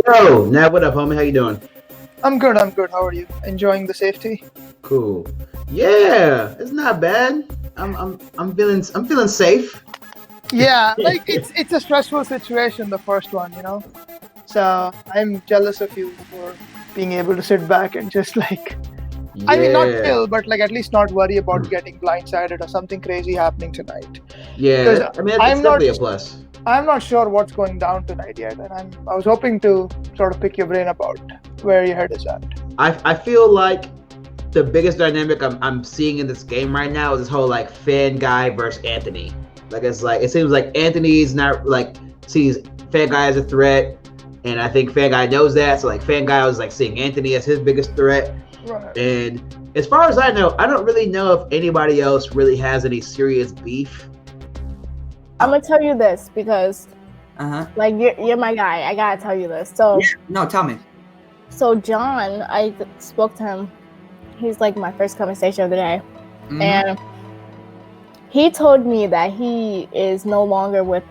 Yo, Nav, what up, homie? How you doing? I'm good. How are you? Enjoying the safety? Cool. Yeah, it's not bad. I'm feeling safe. Yeah, like it's a stressful situation, the first one, So I'm jealous of you for being able to sit back and just I mean, not chill, but at least not worry about getting blindsided or something crazy happening tonight. Yeah, I mean, it's definitely a plus. I'm not sure what's going down tonight yet, and I was hoping to sort of pick your brain about where your head is at. I feel like the biggest dynamic I'm seeing in this game right now is this whole Fan Guy versus Anthony. It seems like Anthony's not sees Fan Guy as a threat. And I think Fan Guy knows that. So Fan Guy was seeing Anthony as his biggest threat. Right. And as far as I know, I don't really know if anybody else really has any serious beef. I'm gonna tell you this because you're my guy. I gotta tell you this. So no, tell me. So John, I spoke to him. He's my first conversation of the day. Mm-hmm. And he told me that he is no longer with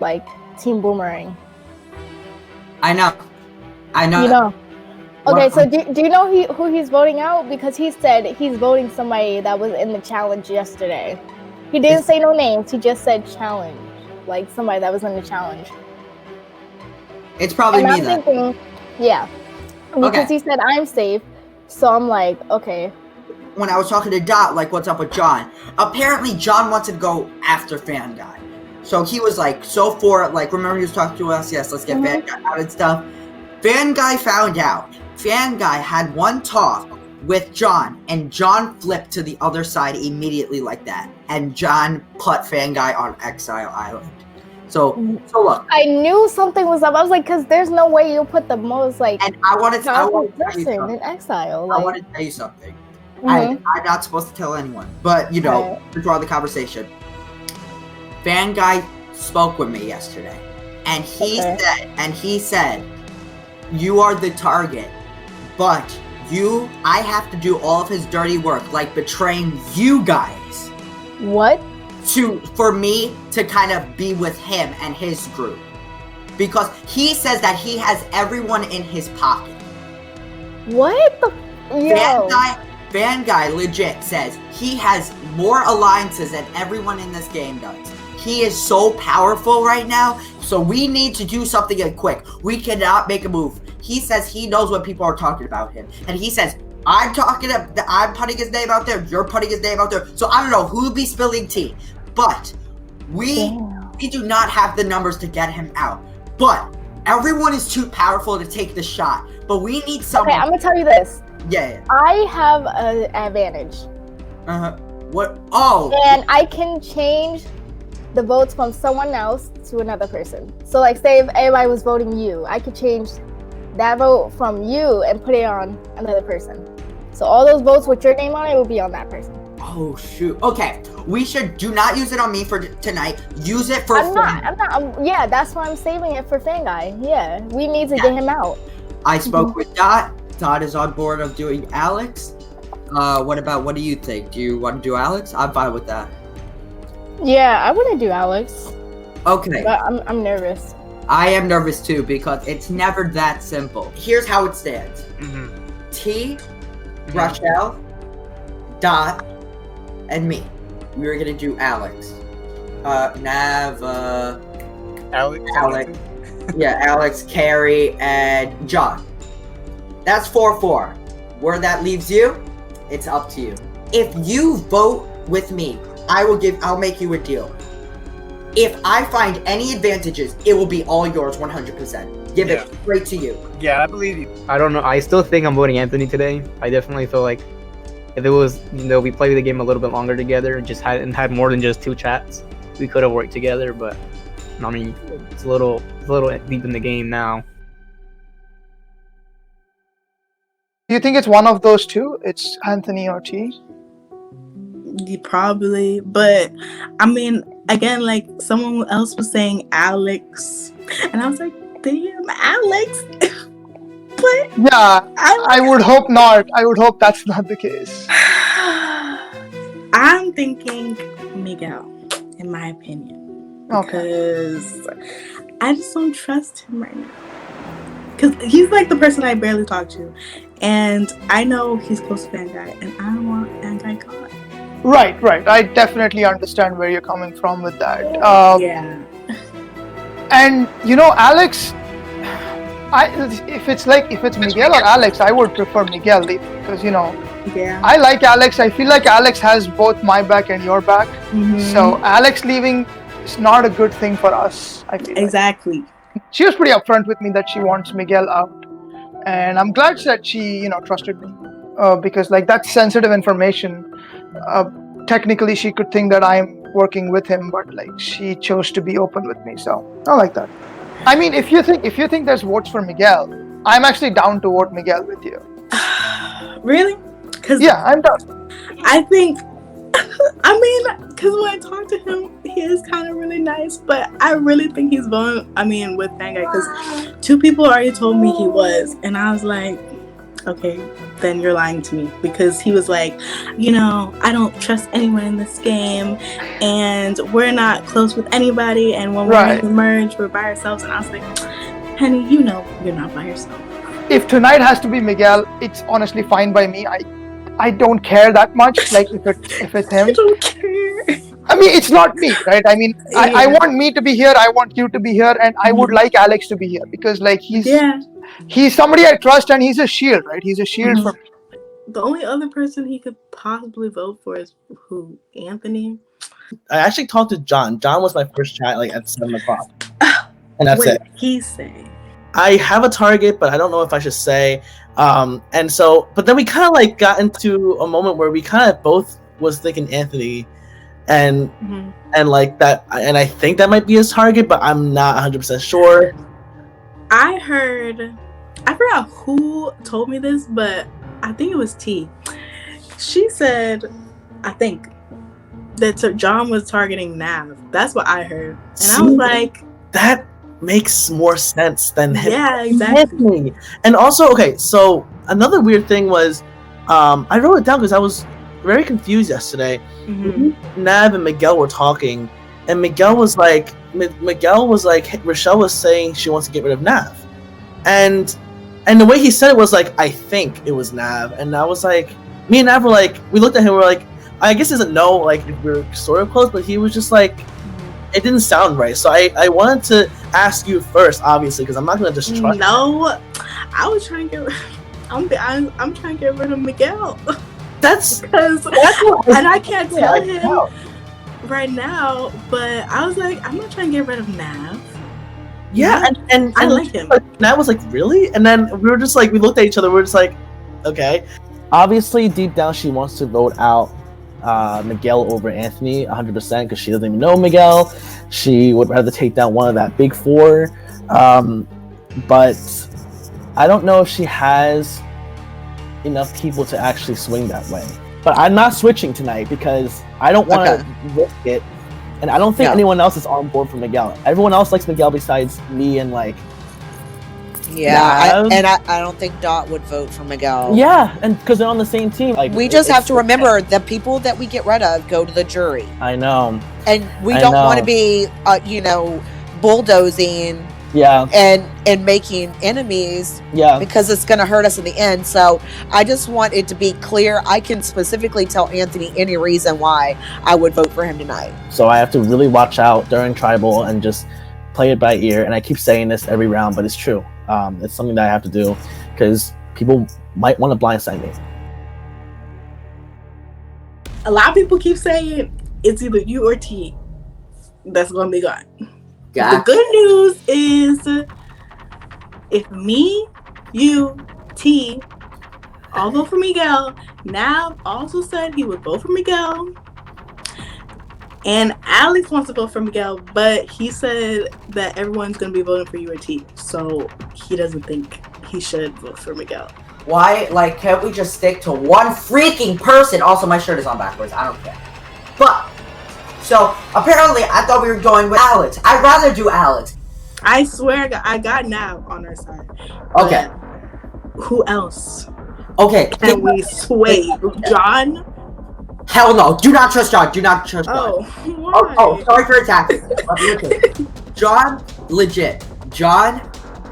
Team Boomerang. I know. Okay, so do you know who he's voting out? Because he said he's voting somebody that was in the challenge yesterday. He didn't say no names. He just said challenge, somebody that was in the challenge. It's probably me then. Thinking, yeah, because he said I'm safe. So I'm okay. When I was talking to Dot, what's up with John? Apparently, John wanted to go after Fan Guy. So he was so for it. Remember he was talking to us? Yes, let's get Fan Guy out and stuff. Fan Guy found out. Fan Guy had one talk with John, and John flipped to the other side immediately like that. And John put Fan Guy on Exile Island. So look. I knew something was up. I was because there's no way you'll put the most and I wanted to tell you person in exile. I want to tell you something. I'm not supposed to tell anyone, but to draw the conversation. Fan Guy spoke with me yesterday, and he said, you are the target, but I have to do all of his dirty work, betraying you guys. What? For me to kind of be with him and his group, because he says that he has everyone in his pocket. What the? Fan Guy legit says he has more alliances than everyone in this game does. He is so powerful right now, so we need to do something quick. We cannot make a move. He says he knows what people are talking about him, and he says, I'm putting his name out there, you're putting his name out there, so I don't know who will be spilling tea, but we do not have the numbers to get him out. But everyone is too powerful to take the shot, but we need someone. Okay, I'm gonna tell you this. Yeah. I have an advantage. What? Oh. And I can change the votes from someone else to another person. So like say if everybody was voting you, I could change that vote from you and put it on another person. So all those votes with your name on it will be on that person. Oh shoot. Okay. We do not use it on me for tonight. Use it for Yeah, that's why I'm saving it for Fan Guy. Yeah. We need to get him out. I spoke with Dot. Dot is on board of doing Alex. What do you think? Do you want to do Alex? I'm fine with that. Yeah, I want to do Alex. Okay. But I'm nervous. I am nervous too because it's never that simple. Here's how it stands. T, Rochelle, Dot, and me. We were gonna do Alex. Nav, Alex. Yeah, Alex, Carrie, and John. That's 4-4. Where that leaves you, it's up to you. If you vote with me, I'll make you a deal. If I find any advantages, it will be all yours 100%. Give it straight to you. Yeah, I believe you. I don't know. I still think I'm voting Anthony today. I definitely feel like if it was, we played the game a little bit longer together and just had more than just 2 chats, we could have worked together. But I mean, it's a little deep in the game now. Do you think it's one of those two? It's Anthony or T? Probably, but I mean, again, like someone else was saying Alex, and I was like, damn, Alex. But yeah, I would hope not. I would hope that's not the case. I'm thinking Miguel, in my opinion, because I just don't trust him right now. Because he's like the person I barely talk to, and I know he's close to Fan Guy, and I don't want Fan Guy caught. Right. I definitely understand where you're coming from with that. Yeah. And Alex, if it's Miguel or Alex, I would prefer Miguel because I like Alex. I feel like Alex has both my back and your back. So Alex leaving is not a good thing for us. I feel exactly. She was pretty upfront with me that she wants Miguel out, and I'm glad that she trusted me because like that's sensitive information. Technically, she could think that I'm working with him, but like she chose to be open with me, so I like that. I mean, if you think there's votes for Miguel, I'm actually down to vote Miguel with you. Really? Yeah, I'm down. I think, I mean, because when I talk to him, he is kind of really nice, but I really think he's going. I mean, with Fan Guy, because 2 people already told me he was, and I was like, okay, then you're lying to me, because he was like, I don't trust anyone in this game, and we're not close with anybody, and when we're going to merge, we're by ourselves. And I was like, honey, you're not by yourself. If tonight has to be Miguel, it's honestly fine by me. I don't care that much. Like if it's him, I don't care. I mean, it's not me, right? I mean, I want me to be here. I want you to be here, and I would like Alex to be here because like he's somebody I trust, and he's a shield, right? He's a shield for me. The only other person he could possibly vote for is who? Anthony? I actually talked to John. John was my first chat like at 7 o'clock. And that's it. He's saying. I have a target, but I don't know if I should say. And so, but then we kind of like got into a moment where we kind of both was thinking Anthony, and like that, and I think that might be his target, but I'm not 100% sure. I forgot who told me this, but I think it was T. She said, I think that John was targeting Nav. That's what I heard, and I was like, that makes more sense than him. Yeah, exactly. And also, okay, so another weird thing was, I wrote it down because I was very confused yesterday. Nav and Miguel were talking, and Miguel was like, Rochelle was saying she wants to get rid of Nav, and the way he said it was like, I think it was Nav, and I was like, me and Nav were like, we looked at him, we're like, I guess he doesn't know like if we're sort of close, but he was just like, it didn't sound right. So I wanted to ask you first, obviously, because I'm not gonna just trust. No, I was trying to get. I'm trying to get rid of Miguel. That's because, and I can't tell him right now. But I was like, I'm not trying to get rid of Nav. Yeah, and I like him. Nav was like, really? And then we were just like, we looked at each other. We were just like, okay. Obviously, deep down, she wants to vote out Miguel over Anthony 100% because she doesn't even know Miguel. She would rather take down one of that big four. But I don't know if she has enough people to actually swing that way. But I'm not switching tonight because I don't want to risk it. And I don't think anyone else is on board for Miguel. Everyone else likes Miguel besides me and like. Yeah, I don't think Dot would vote for Miguel. Yeah, and because they're on the same team. Like we just have to remember the people that we get rid of go to the jury. I know. And we don't want to be, bulldozing. Yeah. And making enemies. Yeah. Because it's going to hurt us in the end. So I just want it to be clear. I can specifically tell Anthony any reason why I would vote for him tonight. So I have to really watch out during Tribal and just play it by ear. And I keep saying this every round, but it's true. It's something that I have to do because people might want to blindside me. A lot of people keep saying it's either you or T that's going to be gone. The good news is if me, you, T, all vote for Miguel, Nav also said he would vote for Miguel, and Alex wants to vote for Miguel, but he said that everyone's going to be voting for you or T, so he doesn't think he should vote for Miguel. Why? Like, can't we just stick to one freaking person? Also, my shirt is on backwards. I don't care. But, so, apparently, I thought we were going with Alex. I'd rather do Alex. I swear I got Nav on our side. Okay. Who else? Okay. Can we sway? John? Hell no. Do not trust John. Do not trust John. Why? Oh, sorry for attacking. John, legit. John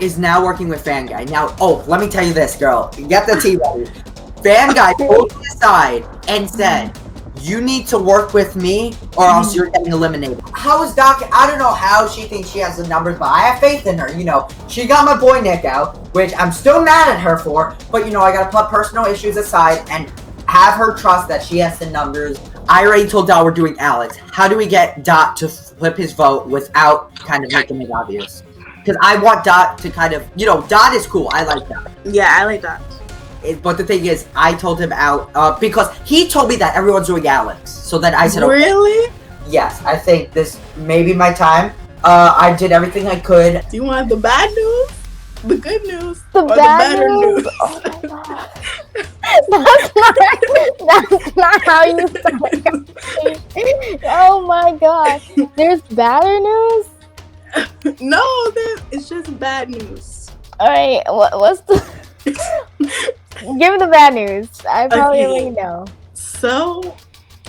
is now working with Fan Guy. Now, let me tell you this, girl. Get the tea ready. Fan Guy pulled me aside and said, you need to work with me or else you're getting eliminated. How is Doc? I don't know how she thinks she has the numbers, but I have faith in her. She got my boy Nick out, which I'm still mad at her for, but I gotta put personal issues aside and have her trust that she has the numbers. I already told Dot we're doing Alex. How do we get Dot to flip his vote without kind of making it obvious? Because I want Dot to kind of, Dot is cool. I like Dot. Yeah, I like Dot. But the thing is, I told him out because he told me that everyone's doing Alex. So then I said, okay. Really? Yes, I think this may be my time. I did everything I could. Do you want the bad news, the good news, the or better news? Oh my god. That's not how you say. Oh my god. There's better news? No, it's just bad news. Alright, what's the... Give me the bad news. I probably already know. So,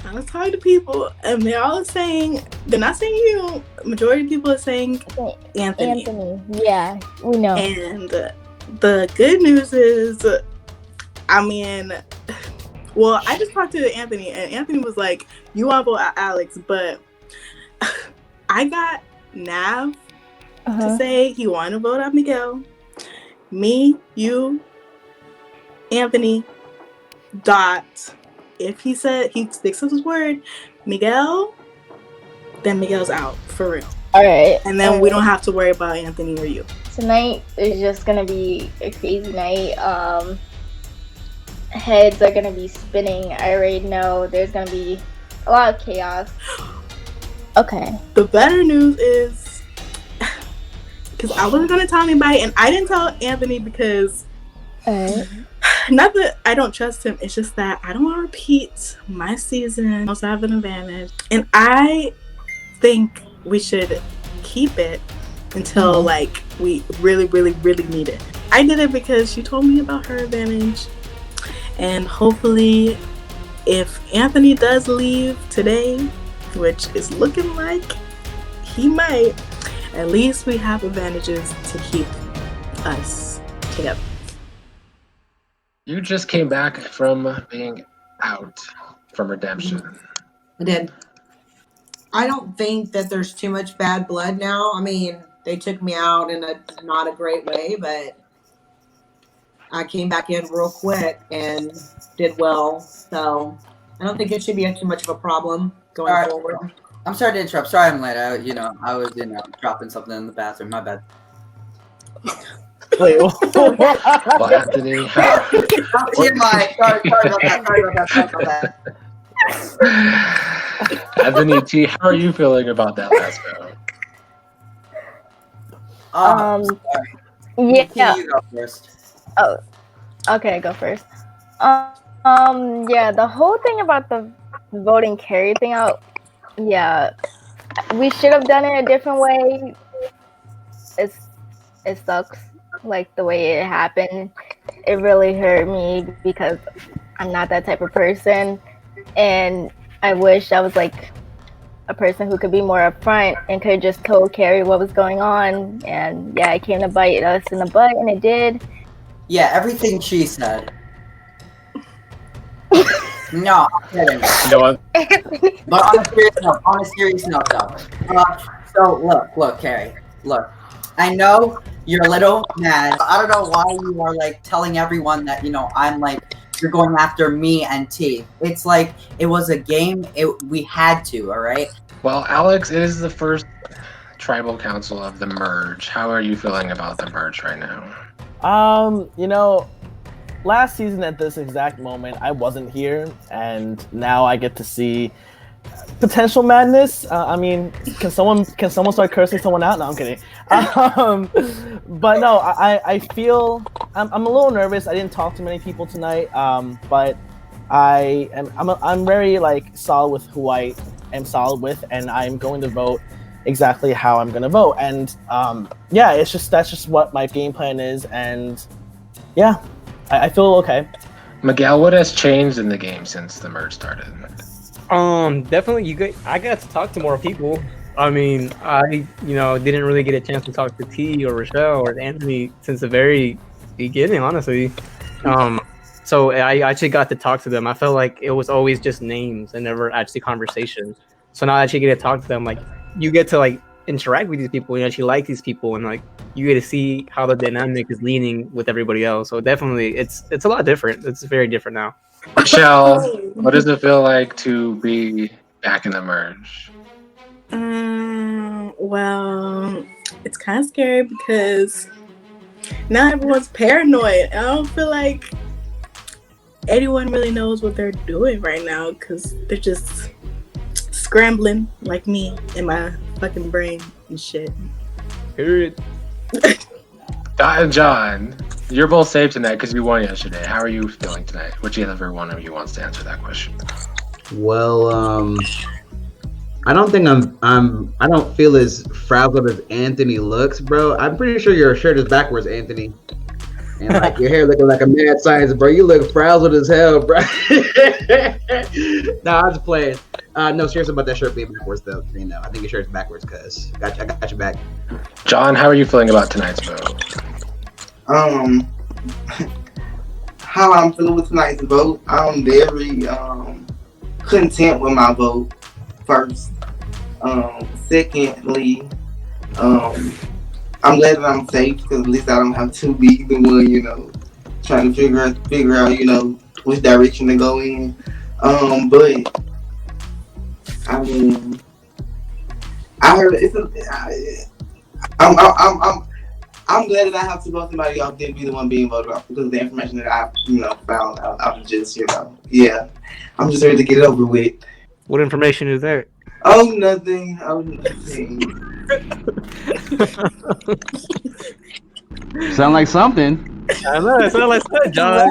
I was talking to people, and they're all saying, they're not saying you, majority of people are saying Anthony. Yeah, we know. And the good news is, I just talked to Anthony, and Anthony was like, you want to vote out Alex, but I got Nav to say he wanted to vote out Miguel. Me, you, Anthony, Dot. If he said he sticks to his word, Miguel, then Miguel's out for real. Alright. And then we don't have to worry about Anthony or you. Tonight is just gonna be a crazy night. Heads are gonna be spinning. I already know there's gonna be a lot of chaos. Okay. The better news is, because I wasn't gonna tell anybody, and I didn't tell Anthony because not that I don't trust him, it's just that I don't want to repeat my season. I also have an advantage, and I think we should keep it until we really, really, really need it. I did it because she told me about her advantage, and hopefully, if Anthony does leave today, which is looking like he might, at least we have advantages to keep us together. You just came back from being out from Redemption. I did. I don't think that there's too much bad blood now. I mean, they took me out in a not a great way, but I came back in real quick and did well. So I don't think it should be too much of a problem going forward. I'm sorry to interrupt. Sorry I'm late. I was dropping something in the bathroom. My bad. Wait. Well, Anthony. Sorry about that. Anthony T, how are you feeling about that last vote? Yeah. You go first. Oh, okay, go first. Yeah, the whole thing about the voting Carrie thing out. Yeah, we should have done it a different way. It sucks, like the way it happened. It really hurt me because I'm not that type of person, and I wish I was like a person who could be more upfront and could just told Carrie what was going on. And yeah, it came to bite us in the butt, and it did. Yeah, everything she said. No, I'm kidding. No, but on a serious note, though. So look, Carrie, look. I know you're a little mad. I don't know why you are like telling everyone that I'm like you're going after me and T. It's like it was a game. We had to. All right. Well, Alex, it is the first tribal council of the merge. How are you feeling about the merge right now? Last season at this exact moment, I wasn't here, and now I get to see potential madness. I mean, can someone start cursing someone out? No, I'm kidding. But no, I feel I'm a little nervous. I didn't talk to many people tonight, but I'm very like solid with who I am solid with, and I'm going to vote exactly how I'm going to vote. And yeah, that's just what my game plan is, and yeah. I feel okay. Miguel, what has changed in the game since the merge started? Definitely I got to talk to more people. I mean, I didn't really get a chance to talk to T or Rochelle or Anthony since the very beginning, honestly. So I actually got to talk to them. I felt like it was always just names and never actually conversation. So now I actually get to talk to them. Like, you get to like interact with these people, you actually like these people, and like you get to see how the dynamic is leaning with everybody else. So definitely it's a lot different. It's very different now. Michelle, what does it feel like to be back in the merge? Well, it's kind of scary because now everyone's paranoid. I don't feel like anyone really knows what they're doing right now because they're just scrambling like me in my fucking brain and shit. Period. Dot and John, you're both safe tonight because you won yesterday. How are you feeling tonight? Whichever one of you wants to answer that question. Well, I don't think I don't feel as frazzled as Anthony looks, bro. I'm pretty sure your shirt is backwards, Anthony. And like your hair looking like a mad scientist, bro. You look frazzled as hell, bro. Nah, I was playing. No, seriously about that shirt being backwards, though. I think your shirt's backwards, cuz. I got your back. John, how are you feeling about tonight's vote? How I'm feeling with tonight's vote, I'm very content with my vote. First, secondly, I'm glad that I'm safe because at least I don't have to be the one, trying to figure out, which direction to go in. But I mean, I heard I'm glad that I have to vote somebody off than be the one being voted off because of the information that I, found out. I'm just, yeah. I'm just ready to get it over with. What information is there? Oh, nothing. Sound like something. I know, it sounds like something, John.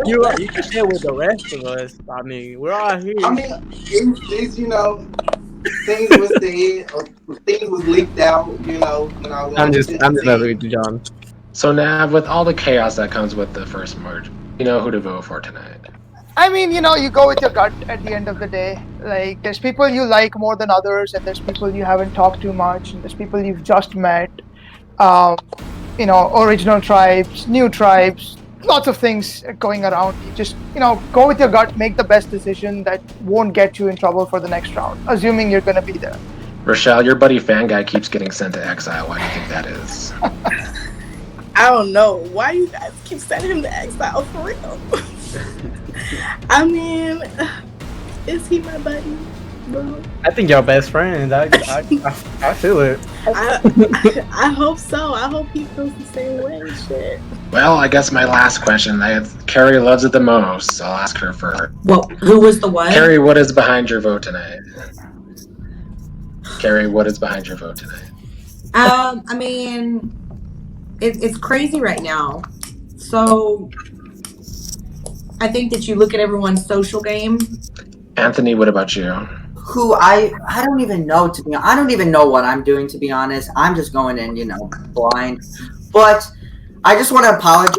You can share with the rest of us. I mean, we're all here. I mean, it's things was said, or things was leaked out, when I was I'm just messing with you, John. So Nav, with all the chaos that comes with the first merge, you know who to vote for tonight. I mean, you go with your gut at the end of the day. Like, there's people you like more than others, and there's people you haven't talked to much, and there's people you've just met. Original tribes, new tribes, lots of things going around. You just, go with your gut, make the best decision that won't get you in trouble for the next round, assuming you're going to be there. Rochelle, your buddy Fan Guy keeps getting sent to exile. Why do you think that is? I don't know. Why you guys keep sending him to exile for real? I mean, is he my buddy, bro? I think y'all best friends. I feel it. I hope so. I hope he feels the same way. Shit. Well, I guess my last question. Carrie loves it the most, so I'll ask her for. Well, who was the what? Carrie, what is behind your vote tonight? Carrie, what is behind your vote tonight? I mean, it's crazy right now. So I think that you look at everyone's social game. Anthony, what about you? Who I don't even know, to be honest. I don't even know what I'm doing, to be honest. I'm just going in, blind. But I just want to apologize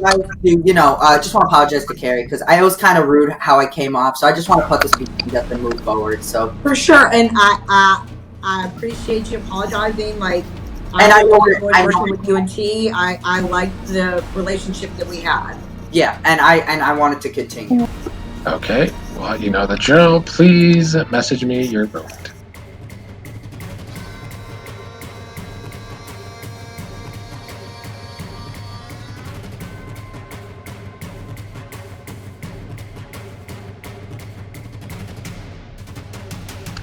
to Carrie, because I was kind of rude how I came off. So I just want to put this behind us and move forward. So for sure, and I appreciate you apologizing. Like, I know working with you and T. I like the relationship that we had. Yeah, and I want it to continue. Okay, well, you know the drill. Please message me your vote.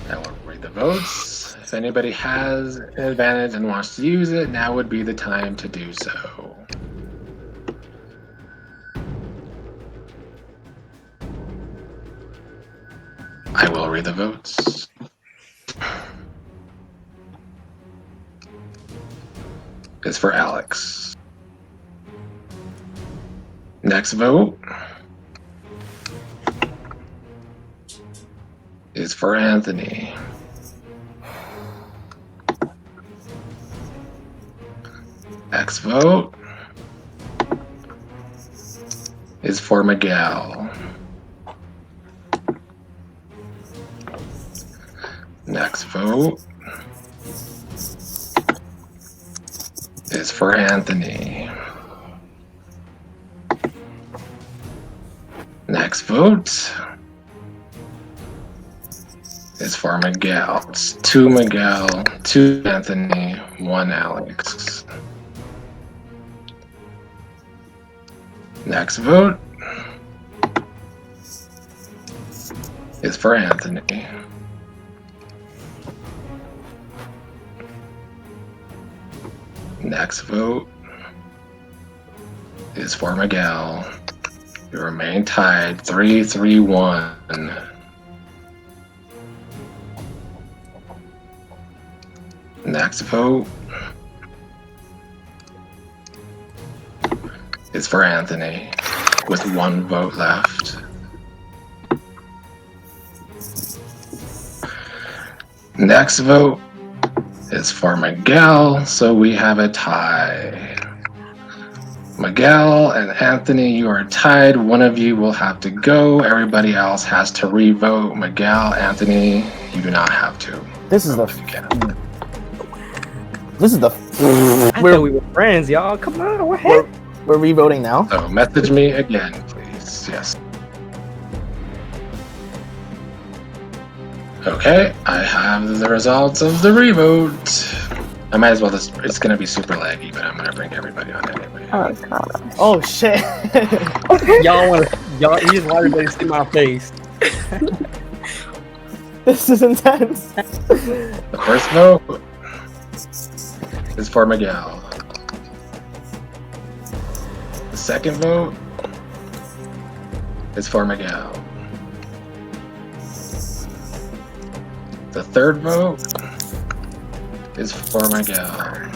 I will read the votes. If anybody has an advantage and wants to use it, now would be the time to do so. I will read the votes. It's for Alex. Next vote is for Anthony. Next vote is for Miguel. Next vote is for Anthony. Next vote is for Miguel. It's 2 Miguel, 2 Anthony, 1 Alex. Next vote is for Anthony. Next vote is for Miguel. You remain tied 3-3-1. Next vote is for Anthony with 1 vote left. Next vote is for Miguel, so we have a tie. Miguel and Anthony, you are tied. One of you will have to go. Everybody else has to re-vote. Miguel, Anthony, you do not have to. This is the. I thought we were friends, y'all. Come on, what happened? We're re-voting now. So message me again, please. Yes. Okay, I have the results of the re-vote. I might as well just, it's gonna be super laggy, but I'm gonna bring everybody on anyway. Oh god. Oh shit. You just want everybody to see my face. This is intense. The first vote is for Miguel. The second vote is for Miguel. The third vote is for Miguel.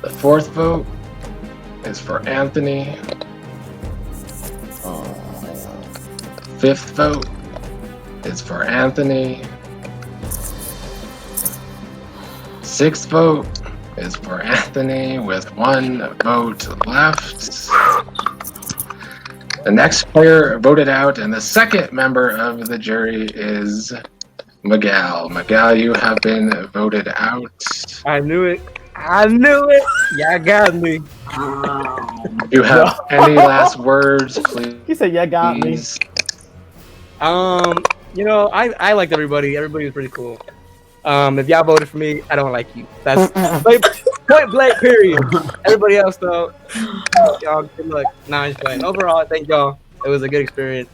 The fourth vote is for Anthony. Fifth vote is for Anthony. Sixth vote is for Anthony with 1 vote left. The next player voted out, and the second member of the jury is Miguel. Miguel, you have been voted out. I knew it. I knew it. Yeah, got me. If you have any last words, please. He said, "Yeah, got me." I liked everybody. Everybody was pretty cool. If y'all voted for me, I don't like you. That's point blank. Period. Everybody else though, y'all good luck. Nah, I'm just playing. Overall, thank y'all. It was a good experience.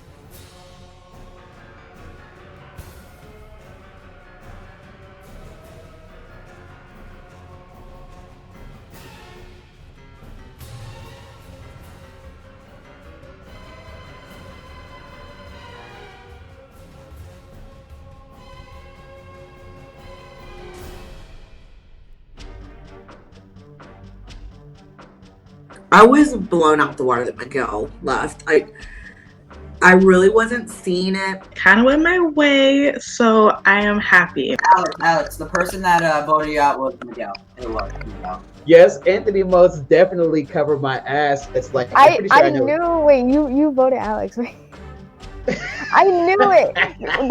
I was blown out the water that Miguel left. I really wasn't seeing it. Kind of went my way, so I am happy. Alex, the person that voted you out was Miguel. It was Miguel. Yes, Anthony most definitely covered my ass. It's like I'm pretty sure I know. knew. Wait, you voted Alex, right? I knew it.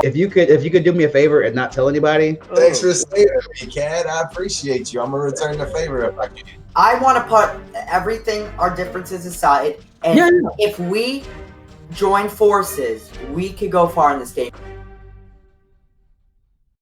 If you could do me a favor and not tell anybody. Thanks for saving me, Cat. I appreciate you. I'm gonna return the favor if I can. I want to put everything, our differences aside, and if we join forces, we could go far in this game.